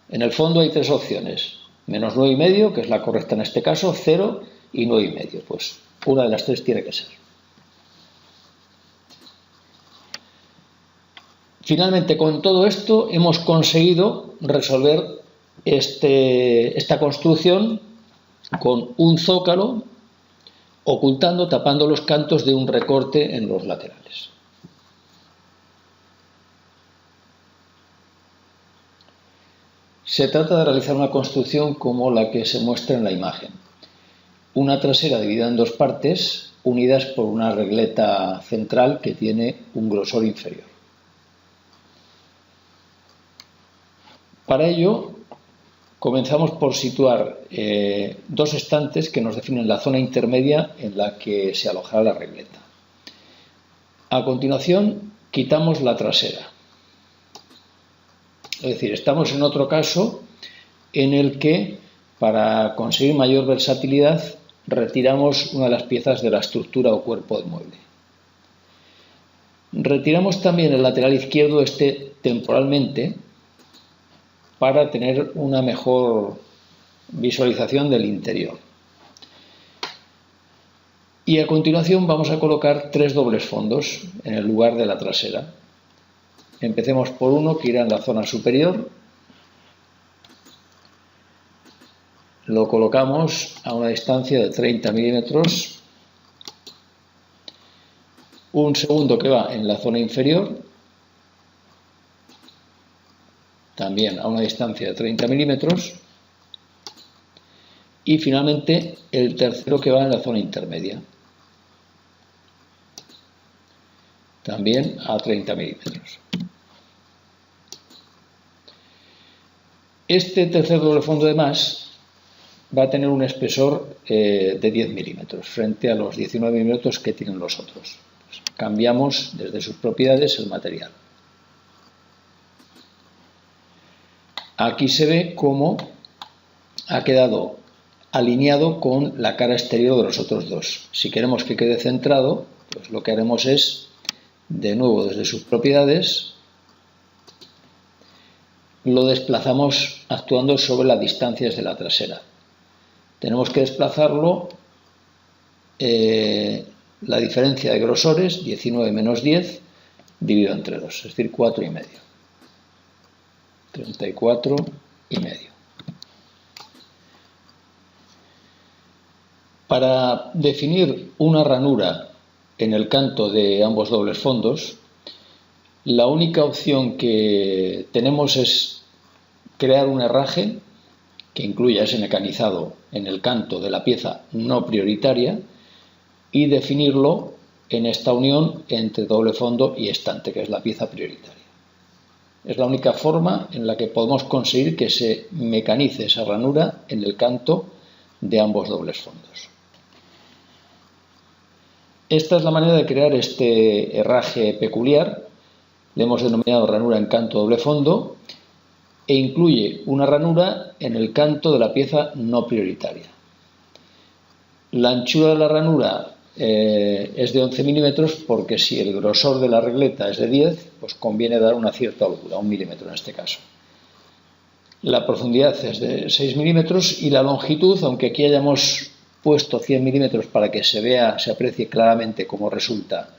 En el fondo hay 3 opciones, menos 9,5, que es la correcta en este caso, 0 y 9,5. Pues una de las 3 tiene que ser. Finalmente, con todo esto hemos conseguido resolver esta construcción con un zócalo ocultando, tapando los cantos de un recorte en los laterales. Se trata de realizar una construcción como la que se muestra en la imagen. Una trasera dividida en 2 partes, unidas por una regleta central que tiene un grosor inferior. Para ello, comenzamos por situar 2 estantes que nos definen la zona intermedia en la que se alojará la regleta. A continuación, quitamos la trasera. Es decir, estamos en otro caso en el que, para conseguir mayor versatilidad, retiramos una de las piezas de la estructura o cuerpo del mueble. Retiramos también el lateral izquierdo temporalmente para tener una mejor visualización del interior. Y a continuación vamos a colocar 3 dobles fondos en el lugar de la trasera. Empecemos por uno que irá en la zona superior. Lo colocamos a una distancia de 30 milímetros. Un segundo que va en la zona inferior, también a una distancia de 30 milímetros. Y finalmente el tercero que va en la zona intermedia, también a 30 milímetros. Este tercer doble fondo de más va a tener un espesor de 10 milímetros frente a los 19 milímetros que tienen los otros. Cambiamos desde sus propiedades el material. Aquí se ve cómo ha quedado alineado con la cara exterior de los otros dos. Si queremos que quede centrado, pues lo que haremos es, de nuevo desde sus propiedades, lo desplazamos actuando sobre las distancias de la trasera. Tenemos que desplazarlo, la diferencia de grosores, 19 menos 10, dividido entre 2, es decir, 4,5. 34,5. Para definir una ranura en el canto de ambos dobles fondos, la única opción que tenemos es crear un herraje que incluya ese mecanizado en el canto de la pieza no prioritaria y definirlo en esta unión entre doble fondo y estante, que es la pieza prioritaria. Es la única forma en la que podemos conseguir que se mecanice esa ranura en el canto de ambos dobles fondos. Esta es la manera de crear este herraje peculiar. Le hemos denominado ranura en canto doble fondo e incluye una ranura en el canto de la pieza no prioritaria. La anchura de la ranura es de 11 milímetros porque si el grosor de la regleta es de 10, pues conviene dar una cierta holgura, 1 milímetro en este caso. La profundidad es de 6 milímetros y la longitud, aunque aquí hayamos puesto 100 milímetros para que se vea, se aprecie claramente cómo resulta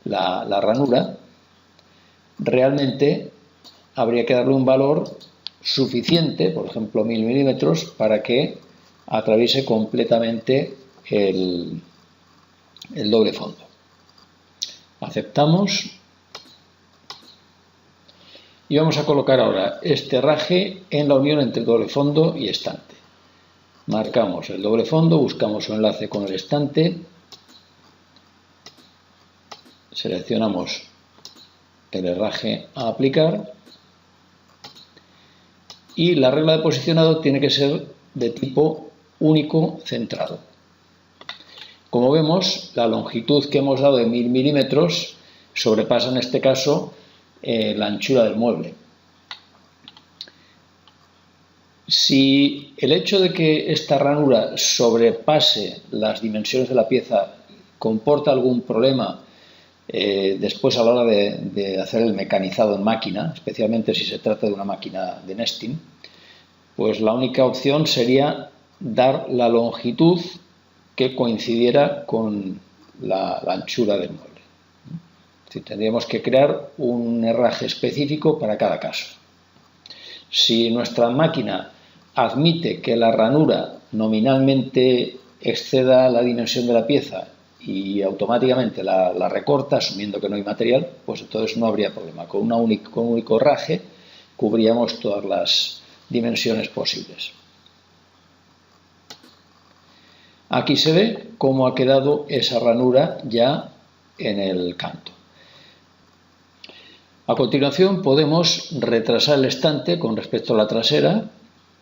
la ranura, realmente habría que darle un valor suficiente, por ejemplo 1000 milímetros, para que atraviese completamente el doble fondo. Aceptamos y vamos a colocar ahora este herraje en la unión entre doble fondo y estante. Marcamos el doble fondo, buscamos su enlace con el estante, seleccionamos el herraje a aplicar y la regla de posicionado tiene que ser de tipo único centrado. Como vemos, la longitud que hemos dado de 1000 milímetros sobrepasa en este caso la anchura del mueble. Si el hecho de que esta ranura sobrepase las dimensiones de la pieza comporta algún problema después a la hora de hacer el mecanizado en máquina, especialmente si se trata de una máquina de nesting, pues la única opción sería dar la longitud que coincidiera con la anchura del mueble. Es decir, tendríamos que crear un herraje específico para cada caso. Si nuestra máquina admite que la ranura nominalmente exceda la dimensión de la pieza y automáticamente la recorta, asumiendo que no hay material, pues entonces no habría problema. Con un único herraje cubríamos todas las dimensiones posibles. Aquí se ve cómo ha quedado esa ranura ya en el canto. A continuación podemos retrasar el estante con respecto a la trasera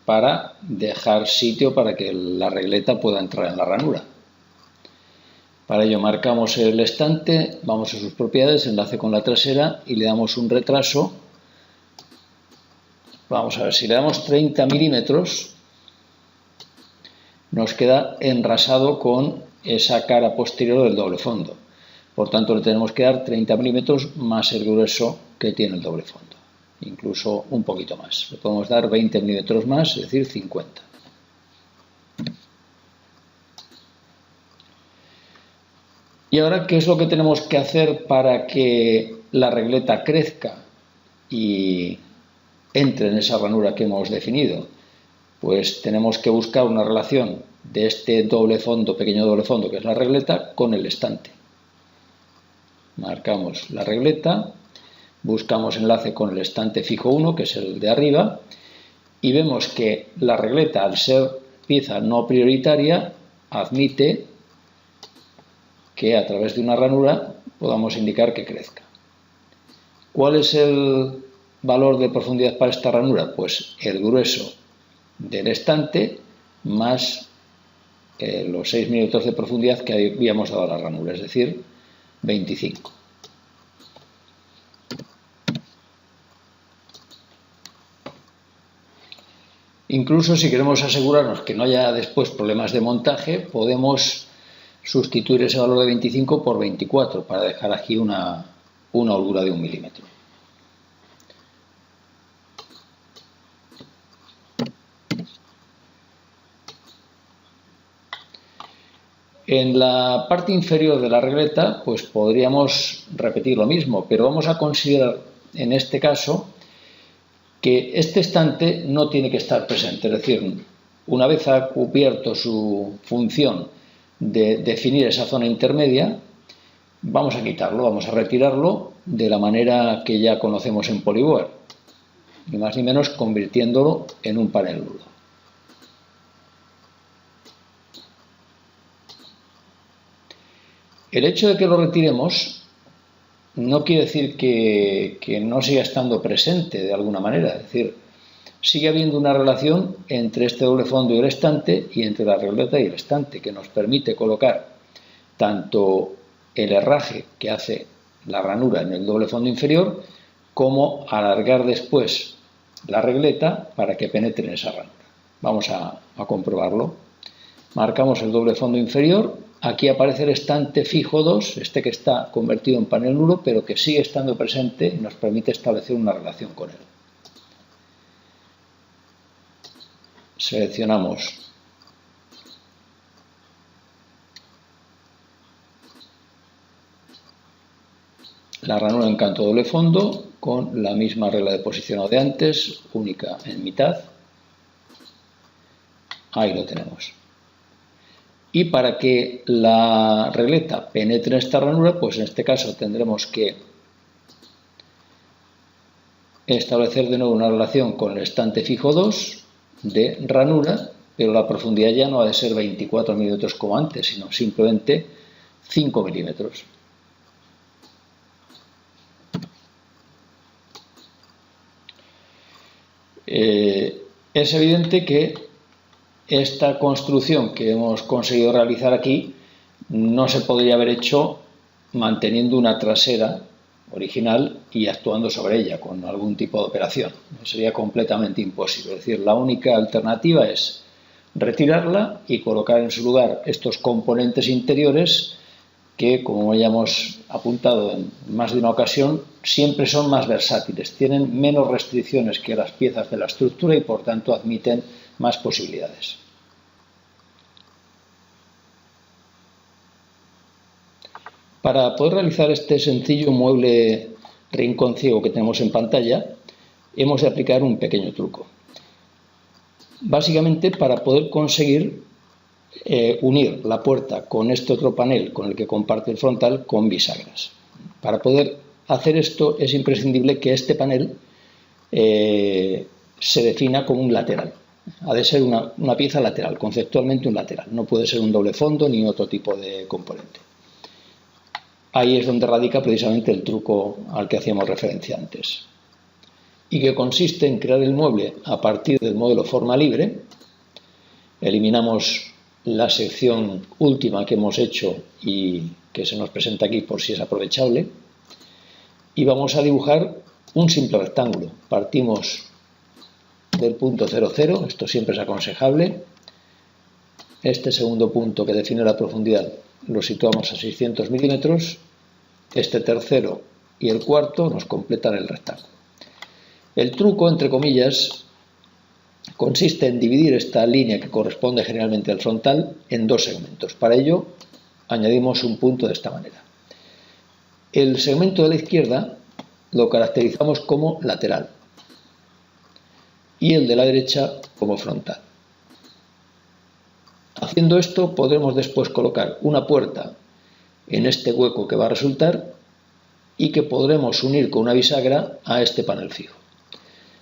para dejar sitio para que la regleta pueda entrar en la ranura. Para ello marcamos el estante, vamos a sus propiedades, enlace con la trasera y le damos un retraso. Vamos a ver, si le damos 30 milímetros, nos queda enrasado con esa cara posterior del doble fondo. Por tanto, le tenemos que dar 30 milímetros más el grueso que tiene el doble fondo. Incluso un poquito más. Le podemos dar 20 milímetros más, es decir, 50. Y ahora, ¿qué es lo que tenemos que hacer para que la regleta crezca y entre en esa ranura que hemos definido? Pues tenemos que buscar una relación de este doble fondo, pequeño doble fondo, que es la regleta, con el estante. Marcamos la regleta, buscamos enlace con el estante fijo 1, que es el de arriba, y vemos que la regleta, al ser pieza no prioritaria, admite que a través de una ranura podamos indicar que crezca. ¿Cuál es el valor de profundidad para esta ranura? Pues el grueso del estante más los 6 milímetros de profundidad que habíamos dado a la ranura, es decir, 25. Incluso si queremos asegurarnos que no haya después problemas de montaje, podemos sustituir ese valor de 25 por 24 para dejar aquí una holgura de 1 milímetro. En la parte inferior de la regleta, pues podríamos repetir lo mismo, pero vamos a considerar en este caso que este estante no tiene que estar presente, es decir, una vez ha cubierto su función de definir esa zona intermedia, vamos a quitarlo, vamos a retirarlo de la manera que ya conocemos en PolyBoard, ni más ni menos convirtiéndolo en un panel nulo. El hecho de que lo retiremos no quiere decir que no siga estando presente de alguna manera, es decir, sigue habiendo una relación entre este doble fondo y el estante y entre la regleta y el estante que nos permite colocar tanto el herraje que hace la ranura en el doble fondo inferior como alargar después la regleta para que penetre en esa ranura. Vamos a comprobarlo. Marcamos el doble fondo inferior. Aquí aparece el estante fijo 2, este que está convertido en panel nulo, pero que sigue estando presente y nos permite establecer una relación con él. Seleccionamos la ranura en canto doble fondo con la misma regla de posicionado de antes, única en mitad. Ahí lo tenemos. Y para que la regleta penetre en esta ranura, pues en este caso tendremos que establecer de nuevo una relación con el estante fijo 2 de ranura, pero la profundidad ya no ha de ser 24 milímetros como antes, sino simplemente 5 milímetros. Es evidente que esta construcción que hemos conseguido realizar aquí no se podría haber hecho manteniendo una trasera original y actuando sobre ella con algún tipo de operación. Sería completamente imposible. Es decir, la única alternativa es retirarla y colocar en su lugar estos componentes interiores que, como ya hemos apuntado en más de una ocasión, siempre son más versátiles, tienen menos restricciones que las piezas de la estructura y por tanto admiten más posibilidades. Para poder realizar este sencillo mueble rincón ciego que tenemos en pantalla, hemos de aplicar un pequeño truco. Básicamente para poder conseguir unir la puerta con este otro panel con el que comparte el frontal con bisagras. Para poder hacer esto es imprescindible que este panel se defina como un lateral. Ha de ser una pieza lateral, conceptualmente un lateral. No puede ser un doble fondo ni otro tipo de componente. Ahí es donde radica precisamente el truco al que hacíamos referencia antes. Y que consiste en crear el mueble a partir del modelo forma libre. Eliminamos la sección última que hemos hecho y que se nos presenta aquí por si es aprovechable. Y vamos a dibujar un simple rectángulo. Partimos del punto 00, esto siempre es aconsejable. Este segundo punto que define la profundidad lo situamos a 600 milímetros. Este tercero y el cuarto nos completan el rectángulo. El truco, entre comillas, consiste en dividir esta línea que corresponde generalmente al frontal en dos segmentos. Para ello añadimos un punto de esta manera. El segmento de la izquierda lo caracterizamos como lateral y el de la derecha como frontal. Haciendo esto podremos después colocar una puerta en este hueco que va a resultar y que podremos unir con una bisagra a este panel fijo.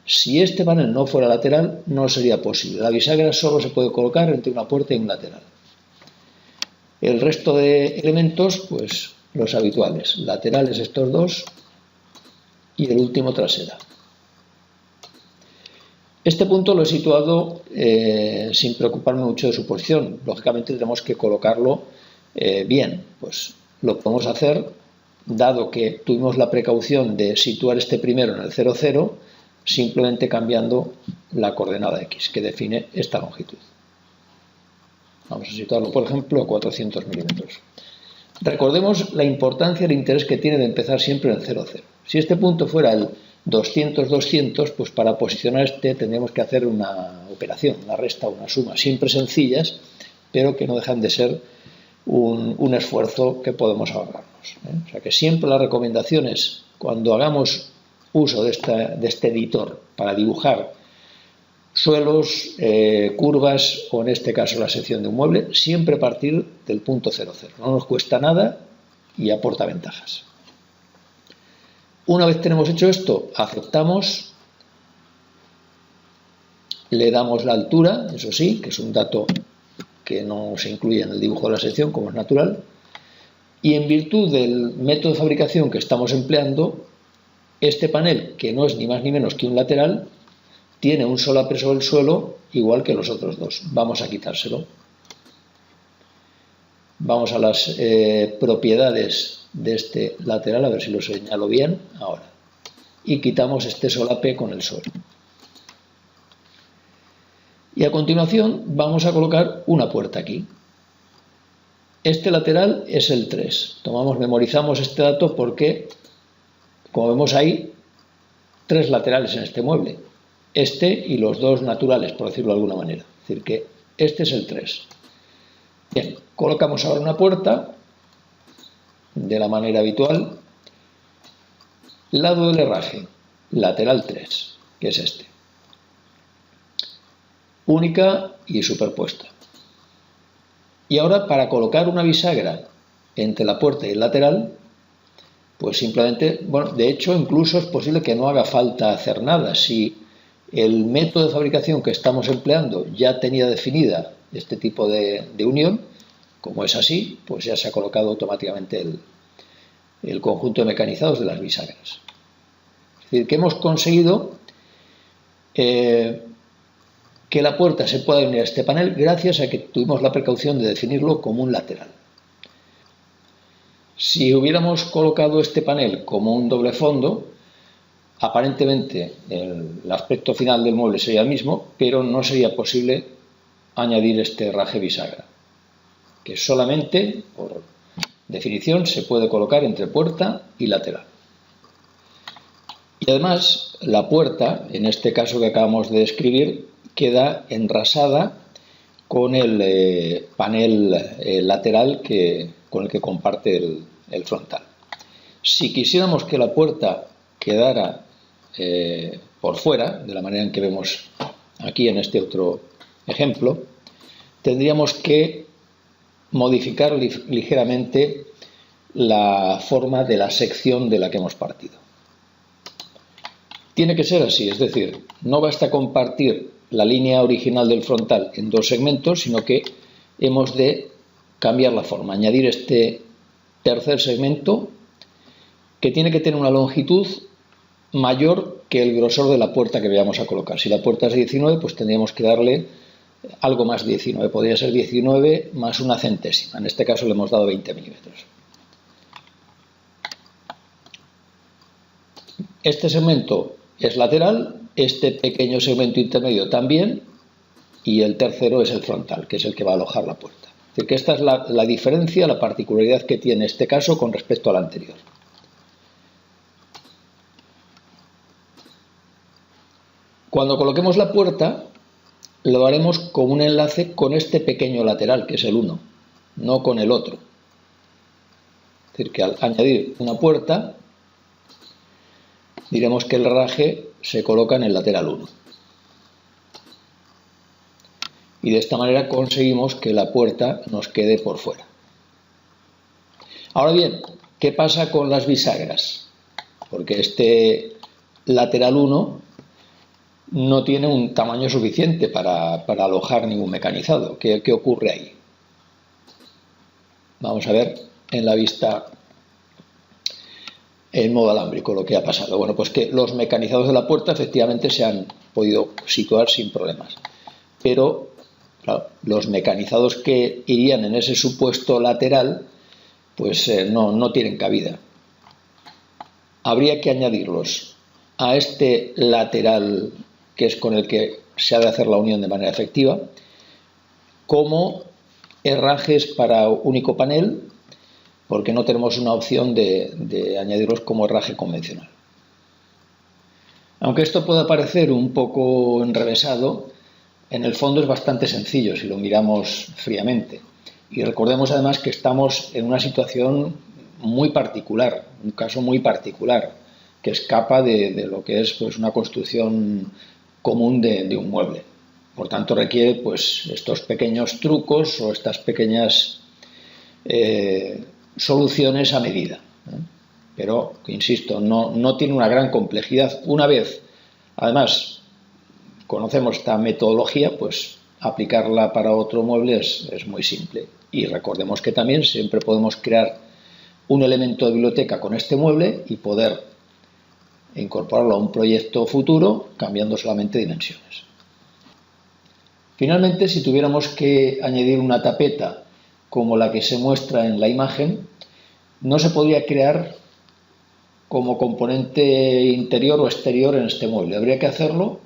Si este panel no fuera lateral no sería posible. La bisagra solo se puede colocar entre una puerta y un lateral. El resto de elementos, pues los habituales, laterales estos dos y el último trasera. Este punto lo he situado sin preocuparme mucho de su posición. Lógicamente tenemos que colocarlo bien. Pues lo podemos hacer, dado que tuvimos la precaución de situar este primero en el 0, 0, simplemente cambiando la coordenada X, que define esta longitud. Vamos a situarlo, por ejemplo, a 400 milímetros. Recordemos la importancia, el interés que tiene de empezar siempre en el 0, 0. Si este punto fuera el 200, 200, pues para posicionar este tendríamos que hacer una operación, una resta o una suma, siempre sencillas, pero que no dejan de ser un esfuerzo que podemos ahorrarnos. O sea que siempre la recomendación es, cuando hagamos uso de este editor para dibujar suelos, curvas o en este caso la sección de un mueble, siempre partir del punto 0, 0. No nos cuesta nada y aporta ventajas. Una vez tenemos hecho esto, aceptamos, le damos la altura, eso sí, que es un dato que no se incluye en el dibujo de la sección, como es natural, y en virtud del método de fabricación que estamos empleando, este panel, que no es ni más ni menos que un lateral, tiene un solape sobre el suelo igual que los otros dos. Vamos a quitárselo. Vamos a las propiedades de este lateral, a ver si lo señalo bien ahora. Y quitamos este solape con el suelo. Y a continuación vamos a colocar una puerta aquí. Este lateral es el 3. Memorizamos este dato porque, como vemos ahí, 3 laterales en este mueble. Este y los 2 naturales, por decirlo de alguna manera. Es decir, que este es el 3. Bien, colocamos ahora una puerta de la manera habitual. Lado del herraje, lateral 3, que es este. Única y superpuesta. Y ahora, para colocar una bisagra entre la puerta y el lateral, pues simplemente, bueno, de hecho incluso es posible que no haga falta hacer nada. Si el método de fabricación que estamos empleando ya tenía definida este tipo de unión, como es así, pues ya se ha colocado automáticamente el conjunto de mecanizados de las bisagras. Es decir, que hemos conseguido que la puerta se pueda unir a este panel gracias a que tuvimos la precaución de definirlo como un lateral. Si hubiéramos colocado este panel como un doble fondo, aparentemente el aspecto final del mueble sería el mismo, pero no sería posible añadir este herraje bisagra, que solamente, por definición, se puede colocar entre puerta y lateral. Y además, la puerta, en este caso que acabamos de describir, queda enrasada con el panel lateral con el que comparte el frontal. Si quisiéramos que la puerta quedara por fuera, de la manera en que vemos aquí en este otro ejemplo, tendríamos que modificar ligeramente la forma de la sección de la que hemos partido. Tiene que ser así, es decir, no basta con partir la línea original del frontal en 2 segmentos, sino que hemos de cambiar la forma, añadir este tercer segmento que tiene que tener una longitud mayor que el grosor de la puerta que vayamos a colocar. Si la puerta es 19, pues tendríamos que darle algo más de 19, podría ser 19 más una centésima, en este caso le hemos dado 20 milímetros. Este segmento es lateral, este pequeño segmento intermedio también, y el tercero es el frontal, que es el que va a alojar la puerta. Es decir, que esta es la diferencia, la particularidad que tiene este caso con respecto al anterior. Cuando coloquemos la puerta, lo haremos con un enlace con este pequeño lateral, que es el 1, no con el otro. Es decir, que al añadir una puerta, diremos que el herraje se coloca en el lateral 1. Y de esta manera conseguimos que la puerta nos quede por fuera. Ahora bien, ¿qué pasa con las bisagras? Porque este lateral 1 no tiene un tamaño suficiente para alojar ningún mecanizado. ¿Qué ocurre ahí? Vamos a ver en la vista en modo alámbrico lo que ha pasado. Bueno, pues que los mecanizados de la puerta efectivamente se han podido situar sin problemas. Pero claro, los mecanizados que irían en ese supuesto lateral, pues no tienen cabida. Habría que añadirlos a este lateral, que es con el que se ha de hacer la unión de manera efectiva, como herrajes para único panel, porque no tenemos una opción de añadirlos como herraje convencional. Aunque esto pueda parecer un poco enrevesado, en el fondo es bastante sencillo si lo miramos fríamente. Y recordemos además que estamos en una situación muy particular, un caso muy particular, que escapa de lo que es pues, una construcción común de un mueble. Por tanto, requiere pues, estos pequeños trucos o estas pequeñas soluciones a medida. Pero, insisto, no tiene una gran complejidad. Una vez, además, conocemos esta metodología, pues aplicarla para otro mueble es muy simple. Y recordemos que también siempre podemos crear un elemento de biblioteca con este mueble y poder incorporarlo a un proyecto futuro cambiando solamente dimensiones. Finalmente, si tuviéramos que añadir una tapeta como la que se muestra en la imagen, no se podría crear como componente interior o exterior en este mueble. Habría que hacerlo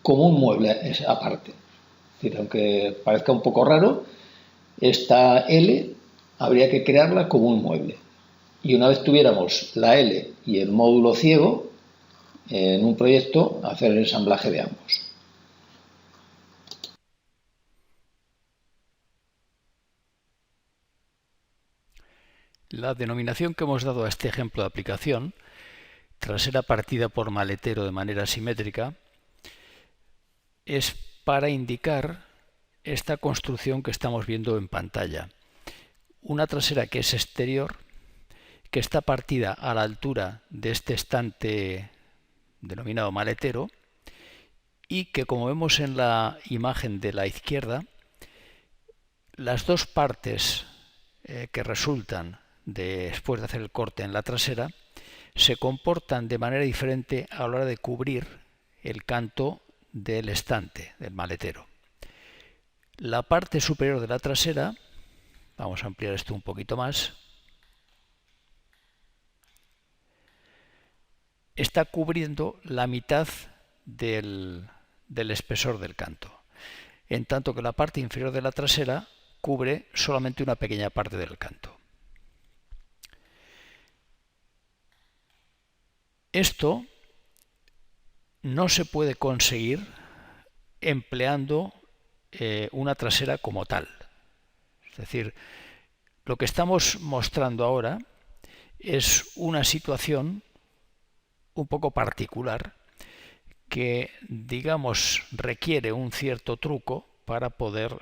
como un mueble aparte. Es decir, aunque parezca un poco raro, esta L habría que crearla como un mueble. Y una vez tuviéramos la L y el módulo ciego en un proyecto, hacer el ensamblaje de ambos. La denominación que hemos dado a este ejemplo de aplicación, trasera partida por maletero de manera simétrica, es para indicar esta construcción que estamos viendo en pantalla. Una trasera que es exterior, que está partida a la altura de este estante denominado maletero y que, como vemos en la imagen de la izquierda, las dos partes que resultan después de hacer el corte en la trasera se comportan de manera diferente a la hora de cubrir el canto del estante, del maletero. La parte superior de la trasera, vamos a ampliar esto un poquito más, está cubriendo la mitad del espesor del canto, en tanto que la parte inferior de la trasera cubre solamente una pequeña parte del canto. Esto no se puede conseguir empleando una trasera como tal. Es decir, lo que estamos mostrando ahora es una situación un poco particular que, digamos, requiere un cierto truco para poder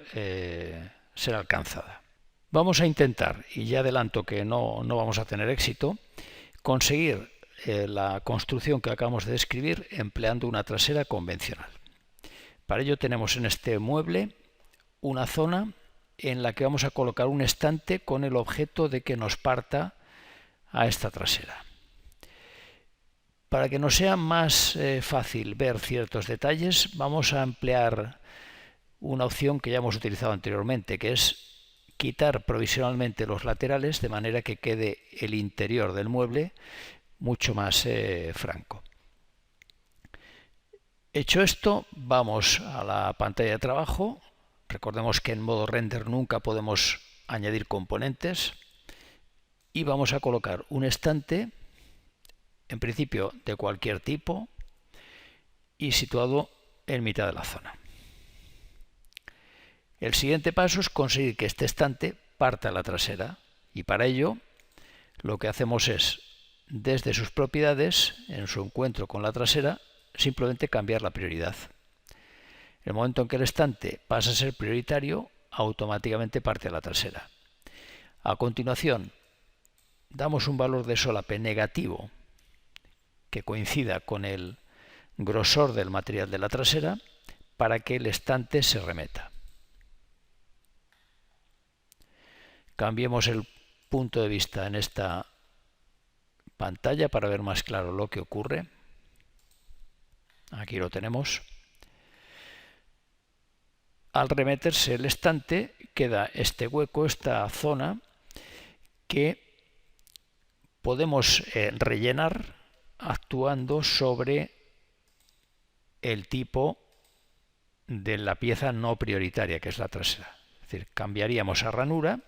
ser alcanzada. Vamos a intentar, y ya adelanto que no vamos a tener éxito, conseguir la construcción que acabamos de describir empleando una trasera convencional. Para ello tenemos en este mueble una zona en la que vamos a colocar un estante con el objeto de que nos parta a esta trasera. Para que nos sea más fácil ver ciertos detalles, vamos a emplear una opción que ya hemos utilizado anteriormente, que es quitar provisionalmente los laterales de manera que quede el interior del mueble mucho más franco. Hecho esto, vamos a la pantalla de trabajo. Recordemos que en modo render nunca podemos añadir componentes y vamos a colocar un estante, en principio de cualquier tipo y situado en mitad de la zona. El siguiente paso es conseguir que este estante parta la trasera y para ello lo que hacemos es, desde sus propiedades, en su encuentro con la trasera, simplemente cambiar la prioridad. En el momento en que el estante pasa a ser prioritario, automáticamente parte la trasera. A continuación, damos un valor de solape negativo que coincida con el grosor del material de la trasera para que el estante se remeta. Cambiemos el punto de vista en esta pantalla para ver más claro lo que ocurre. Aquí lo tenemos. Al remeterse el estante queda este hueco, esta zona, que podemos rellenar actuando sobre el tipo de la pieza no prioritaria, que es la trasera. Es decir, cambiaríamos a ranura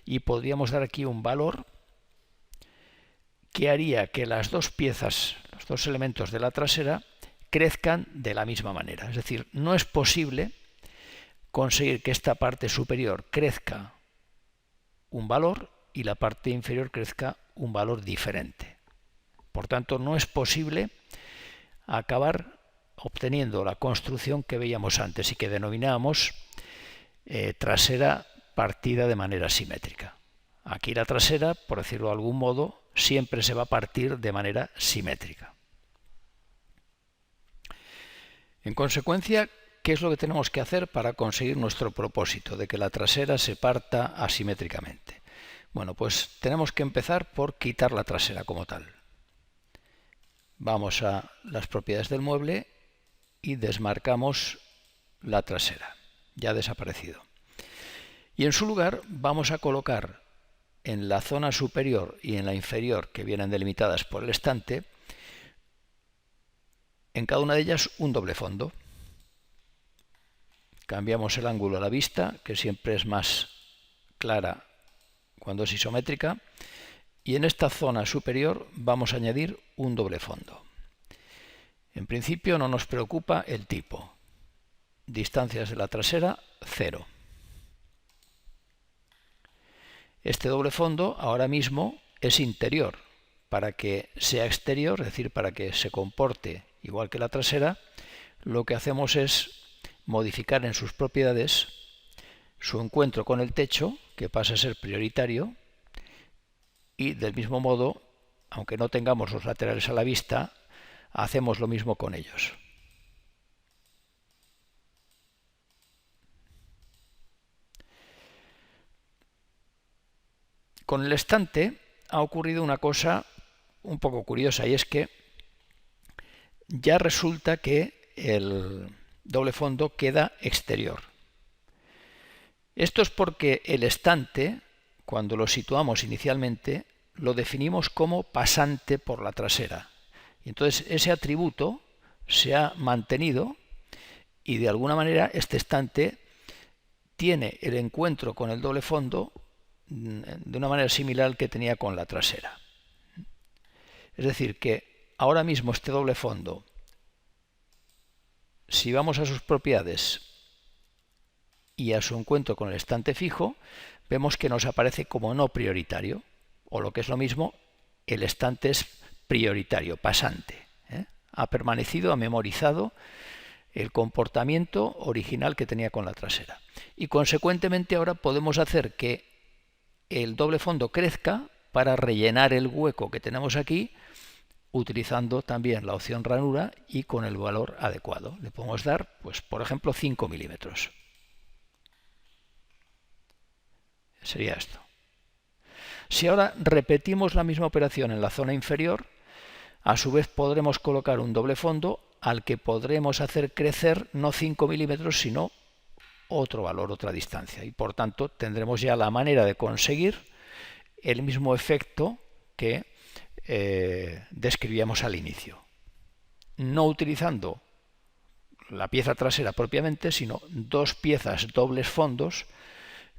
y podríamos dar aquí un valor que haría que las dos piezas, los dos elementos de la trasera, crezcan de la misma manera. Es decir, no es posible conseguir que esta parte superior crezca un valor y la parte inferior crezca un valor diferente. Por tanto, no es posible acabar obteniendo la construcción que veíamos antes y que denominábamos trasera partida de manera simétrica. Aquí la trasera, por decirlo de algún modo, siempre se va a partir de manera simétrica. En consecuencia, ¿qué es lo que tenemos que hacer para conseguir nuestro propósito de que la trasera se parta asimétricamente? Bueno, pues tenemos que empezar por quitar la trasera como tal. Vamos a las propiedades del mueble y desmarcamos la trasera. Ya ha desaparecido. Y en su lugar vamos a colocar en la zona superior y en la inferior, que vienen delimitadas por el estante, en cada una de ellas un doble fondo. Cambiamos el ángulo a la vista, que siempre es más clara cuando es isométrica, y en esta zona superior vamos a añadir un doble fondo. En principio no nos preocupa el tipo. Distancias de la trasera, 0. Este doble fondo ahora mismo es interior. Para que sea exterior, es decir, para que se comporte igual que la trasera, lo que hacemos es modificar en sus propiedades su encuentro con el techo, que pasa a ser prioritario, y del mismo modo, aunque no tengamos los laterales a la vista, hacemos lo mismo con ellos. Con el estante ha ocurrido una cosa un poco curiosa, y es que ya resulta que el doble fondo queda exterior. Esto es porque el estante, cuando lo situamos inicialmente, lo definimos como pasante por la trasera. Y entonces ese atributo se ha mantenido y de alguna manera este estante tiene el encuentro con el doble fondo de una manera similar al que tenía con la trasera. Es decir, que ahora mismo este doble fondo, si vamos a sus propiedades y a su encuentro con el estante fijo, vemos que nos aparece como no prioritario, o lo que es lo mismo, el estante es prioritario, pasante. Ha permanecido, ha memorizado el comportamiento original que tenía con la trasera. Y consecuentemente ahora podemos hacer que el doble fondo crezca para rellenar el hueco que tenemos aquí, utilizando también la opción ranura y con el valor adecuado. Le podemos dar, pues, por ejemplo, 5 milímetros. Sería esto. Si ahora repetimos la misma operación en la zona inferior, a su vez podremos colocar un doble fondo al que podremos hacer crecer no 5 milímetros, sino otro valor, otra distancia. Y por tanto tendremos ya la manera de conseguir el mismo efecto que describíamos al inicio. No utilizando la pieza trasera propiamente, sino dos piezas dobles fondos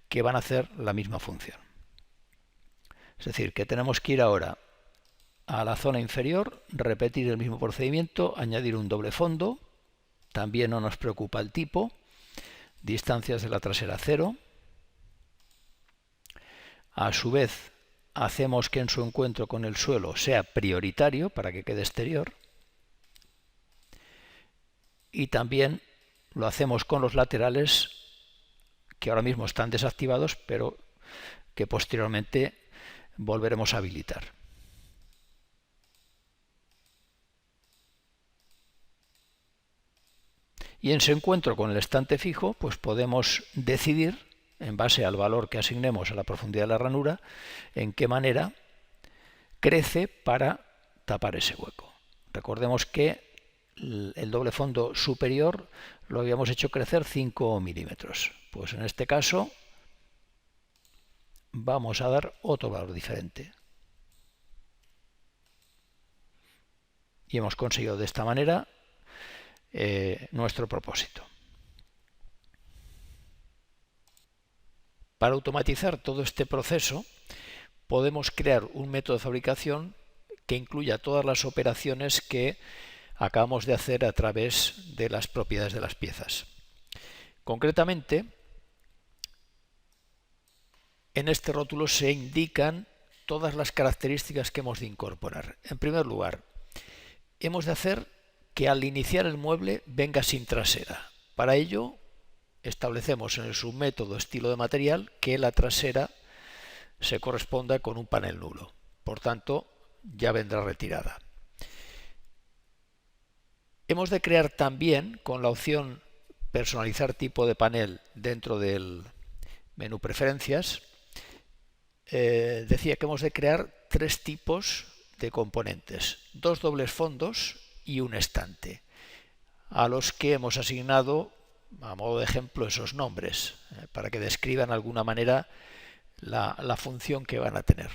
que van a hacer la misma función. Es decir, que tenemos que ir ahora a la zona inferior, repetir el mismo procedimiento, añadir un doble fondo, también no nos preocupa el tipo, distancias de la trasera 0. A su vez, hacemos que en su encuentro con el suelo sea prioritario para que quede exterior. Y también lo hacemos con los laterales, que ahora mismo están desactivados, pero que posteriormente volveremos a habilitar. Y en su encuentro con el estante fijo, pues podemos decidir, en base al valor que asignemos a la profundidad de la ranura, en qué manera crece para tapar ese hueco. Recordemos que el doble fondo superior lo habíamos hecho crecer 5 milímetros. Pues en este caso vamos a dar otro valor diferente. Y hemos conseguido de esta manera nuestro propósito. Para automatizar todo este proceso podemos crear un método de fabricación que incluya todas las operaciones que acabamos de hacer a través de las propiedades de las piezas. Concretamente, en este rótulo se indican todas las características que hemos de incorporar. En primer lugar, hemos de hacer que al iniciar el mueble venga sin trasera. Para ello, establecemos en el submétodo estilo de material que la trasera se corresponda con un panel nulo. Por tanto, ya vendrá retirada. Hemos de crear también, con la opción personalizar tipo de panel dentro del menú preferencias, decía que hemos de crear 3 tipos de componentes, 2 dobles fondos y un estante, a los que hemos asignado, a modo de ejemplo, esos nombres, para que describan de alguna manera la función que van a tener.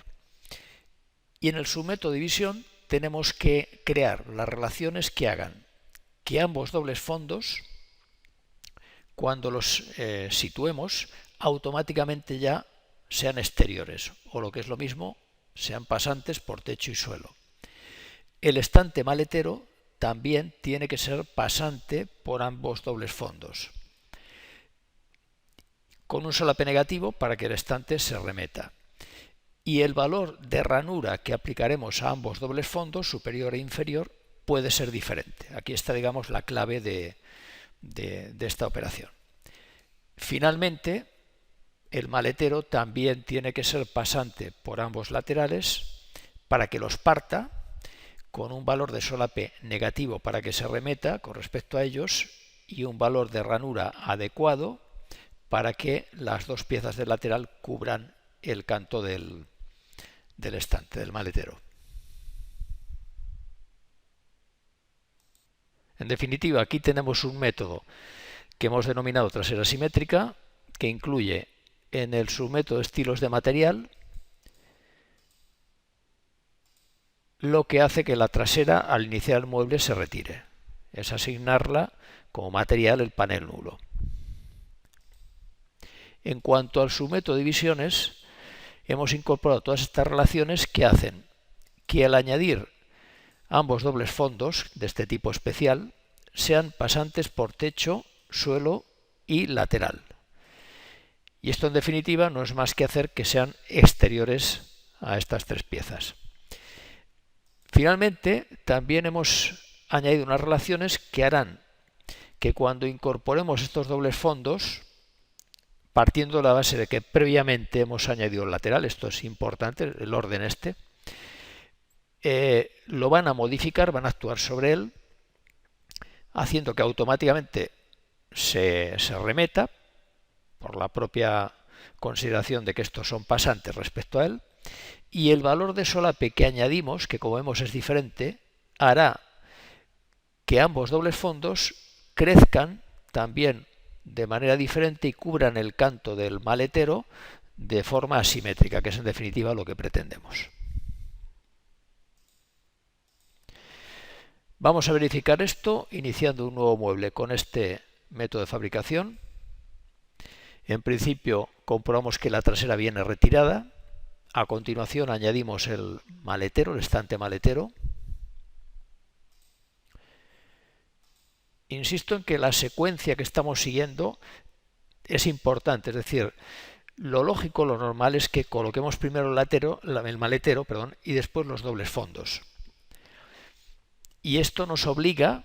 Y en el submétodo división tenemos que crear las relaciones que hagan que ambos dobles fondos, cuando los situemos, automáticamente ya sean exteriores, o lo que es lo mismo, sean pasantes por techo y suelo. El estante maletero también tiene que ser pasante por ambos dobles fondos, con un solape negativo para que el estante se remeta. Y el valor de ranura que aplicaremos a ambos dobles fondos, superior e inferior, puede ser diferente. Aquí está, digamos, la clave de esta operación. Finalmente, el maletero también tiene que ser pasante por ambos laterales para que los parta, con un valor de solape negativo para que se remeta con respecto a ellos y un valor de ranura adecuado para que las 2 piezas del lateral cubran el canto del estante, del maletero. En definitiva, aquí tenemos un método que hemos denominado trasera simétrica, que incluye en el submétodo estilos de material lo que hace que la trasera al iniciar el mueble se retire. Es asignarla como material el panel nulo. En cuanto al submétodo divisiones, hemos incorporado todas estas relaciones que hacen que al añadir ambos dobles fondos de este tipo especial sean pasantes por techo, suelo y lateral. Y esto en definitiva no es más que hacer que sean exteriores a estas 3 piezas. Finalmente, también hemos añadido unas relaciones que harán que cuando incorporemos estos dobles fondos, partiendo de la base de que previamente hemos añadido el lateral, esto es importante, el orden este, lo van a modificar, van a actuar sobre él, haciendo que automáticamente se remeta por la propia consideración de que estos son pasantes respecto a él, y el valor de solape que añadimos, que como vemos es diferente, hará que ambos dobles fondos crezcan también de manera diferente y cubran el canto del maletero de forma asimétrica, que es en definitiva lo que pretendemos. Vamos a verificar esto iniciando un nuevo mueble con este método de fabricación. En principio comprobamos que la trasera viene retirada. A continuación añadimos el maletero, el estante maletero. Insisto en que la secuencia que estamos siguiendo es importante, es decir, lo lógico, lo normal es que coloquemos primero el maletero y después los dobles fondos. Y esto nos obliga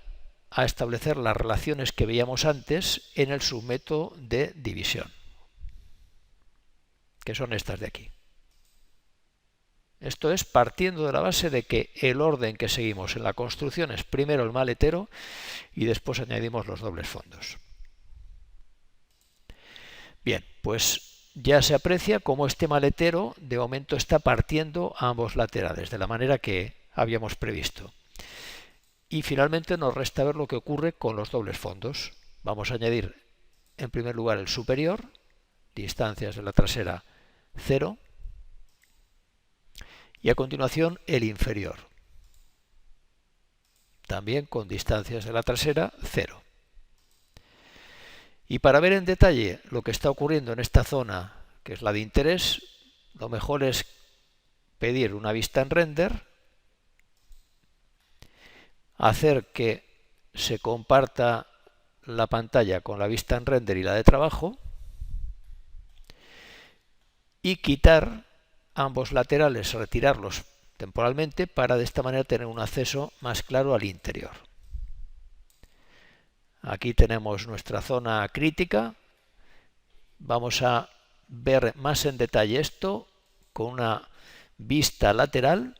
a establecer las relaciones que veíamos antes en el submétodo de división, que son estas de aquí. Esto es partiendo de la base de que el orden que seguimos en la construcción es primero el maletero y después añadimos los dobles fondos. Bien, pues ya se aprecia cómo este maletero de momento está partiendo a ambos laterales, de la manera que habíamos previsto. Y finalmente nos resta ver lo que ocurre con los dobles fondos. Vamos a añadir en primer lugar el superior, distancias de la trasera 0, y a continuación el inferior, también con distancias de la trasera 0. Y para ver en detalle lo que está ocurriendo en esta zona, que es la de interés, lo mejor es pedir una vista en render, hacer que se comparta la pantalla con la vista en render y la de trabajo, y quitar ambos laterales, retirarlos temporalmente para de esta manera tener un acceso más claro al interior. Aquí tenemos nuestra zona crítica. Vamos a ver más en detalle esto con una vista lateral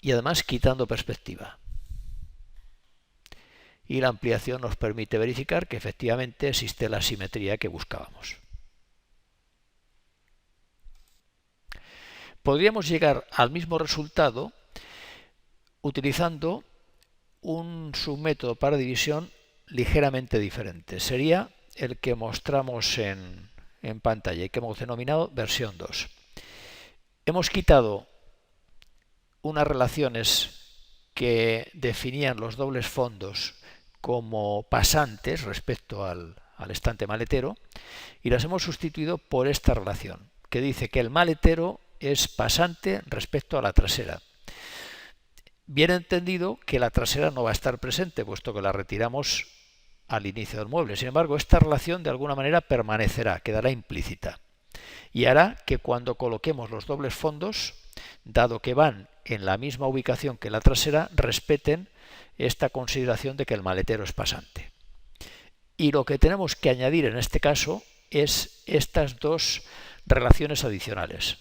y además quitando perspectiva. Y la ampliación nos permite verificar que efectivamente existe la simetría que buscábamos. Podríamos llegar al mismo resultado utilizando un submétodo para división ligeramente diferente. Sería el que mostramos en pantalla y que hemos denominado versión 2. Hemos quitado unas relaciones que definían los dobles fondos como pasantes respecto al estante maletero y las hemos sustituido por esta relación que dice que el maletero es pasante respecto a la trasera. Bien entendido que la trasera no va a estar presente puesto que la retiramos al inicio del mueble. Sin embargo, esta relación de alguna manera permanecerá, quedará implícita y hará que cuando coloquemos los dobles fondos, dado que van en la misma ubicación que la trasera, respeten esta consideración de que el maletero es pasante. Y lo que tenemos que añadir en este caso es estas dos relaciones adicionales.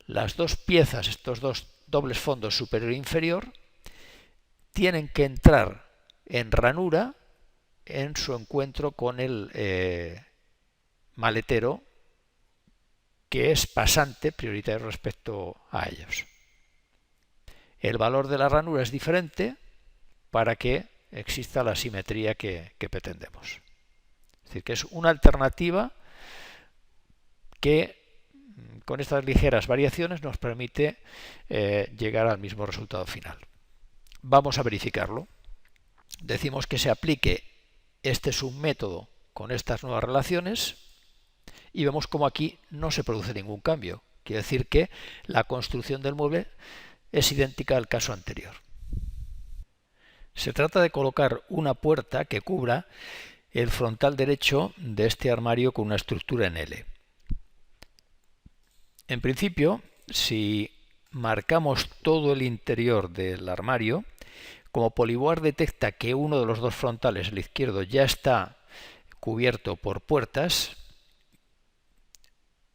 Las dos piezas, estos dos dobles fondos superior e inferior, tienen que entrar en ranura en su encuentro con el maletero, que es pasante prioritario respecto a ellos. El valor de la ranura es diferente para que exista la simetría que pretendemos. Es decir, que es una alternativa que con estas ligeras variaciones nos permite llegar al mismo resultado final. Vamos a verificarlo. Decimos que se aplique este submétodo con estas nuevas relaciones y vemos como aquí no se produce ningún cambio. Quiere decir que la construcción del mueble es idéntica al caso anterior. Se trata de colocar una puerta que cubra el frontal derecho de este armario con una estructura en L. En principio, si marcamos todo el interior del armario, como Polyboard detecta que uno de los dos frontales, el izquierdo, ya está cubierto por puertas,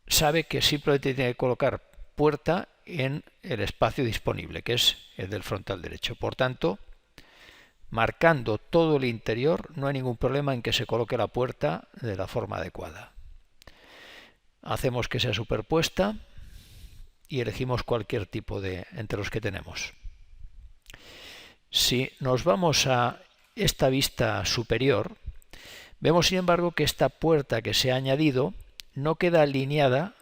sabe que simplemente tiene que colocar puerta en el espacio disponible, que es el del frontal derecho. Por tanto, marcando todo el interior, no hay ningún problema en que se coloque la puerta de la forma adecuada. Hacemos que sea superpuesta y elegimos cualquier tipo de entre los que tenemos. Si nos vamos a esta vista superior, vemos sin embargo que esta puerta que se ha añadido no queda alineada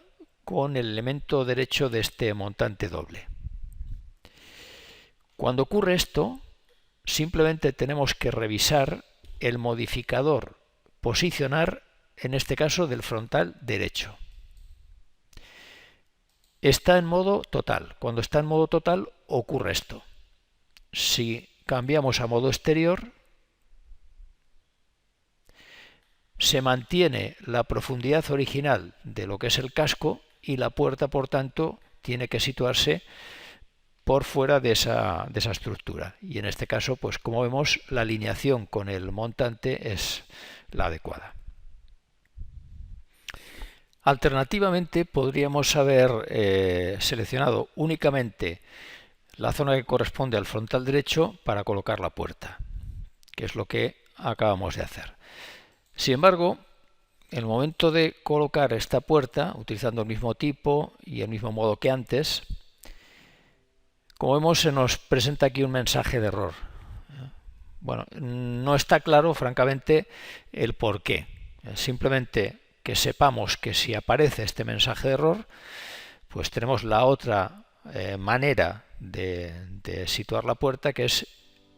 con el elemento derecho de este montante doble. Cuando ocurre esto, simplemente tenemos que revisar el modificador posicionar, en este caso del frontal derecho. Está en modo total. Cuando está en modo total ocurre esto. Si cambiamos a modo exterior, se mantiene la profundidad original de lo que es el casco y la puerta, por tanto, tiene que situarse por fuera de esa estructura. Y en este caso, pues como vemos, la alineación con el montante es la adecuada. Alternativamente, podríamos haber seleccionado únicamente la zona que corresponde al frontal derecho para colocar la puerta, que es lo que acabamos de hacer. Sin embargo, en el momento de colocar esta puerta, utilizando el mismo tipo y el mismo modo que antes, como vemos, se nos presenta aquí un mensaje de error. Bueno, no está claro, francamente, el por qué. Simplemente que sepamos que si aparece este mensaje de error, pues tenemos la otra manera de situar la puerta, que es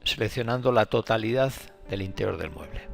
seleccionando la totalidad del interior del mueble.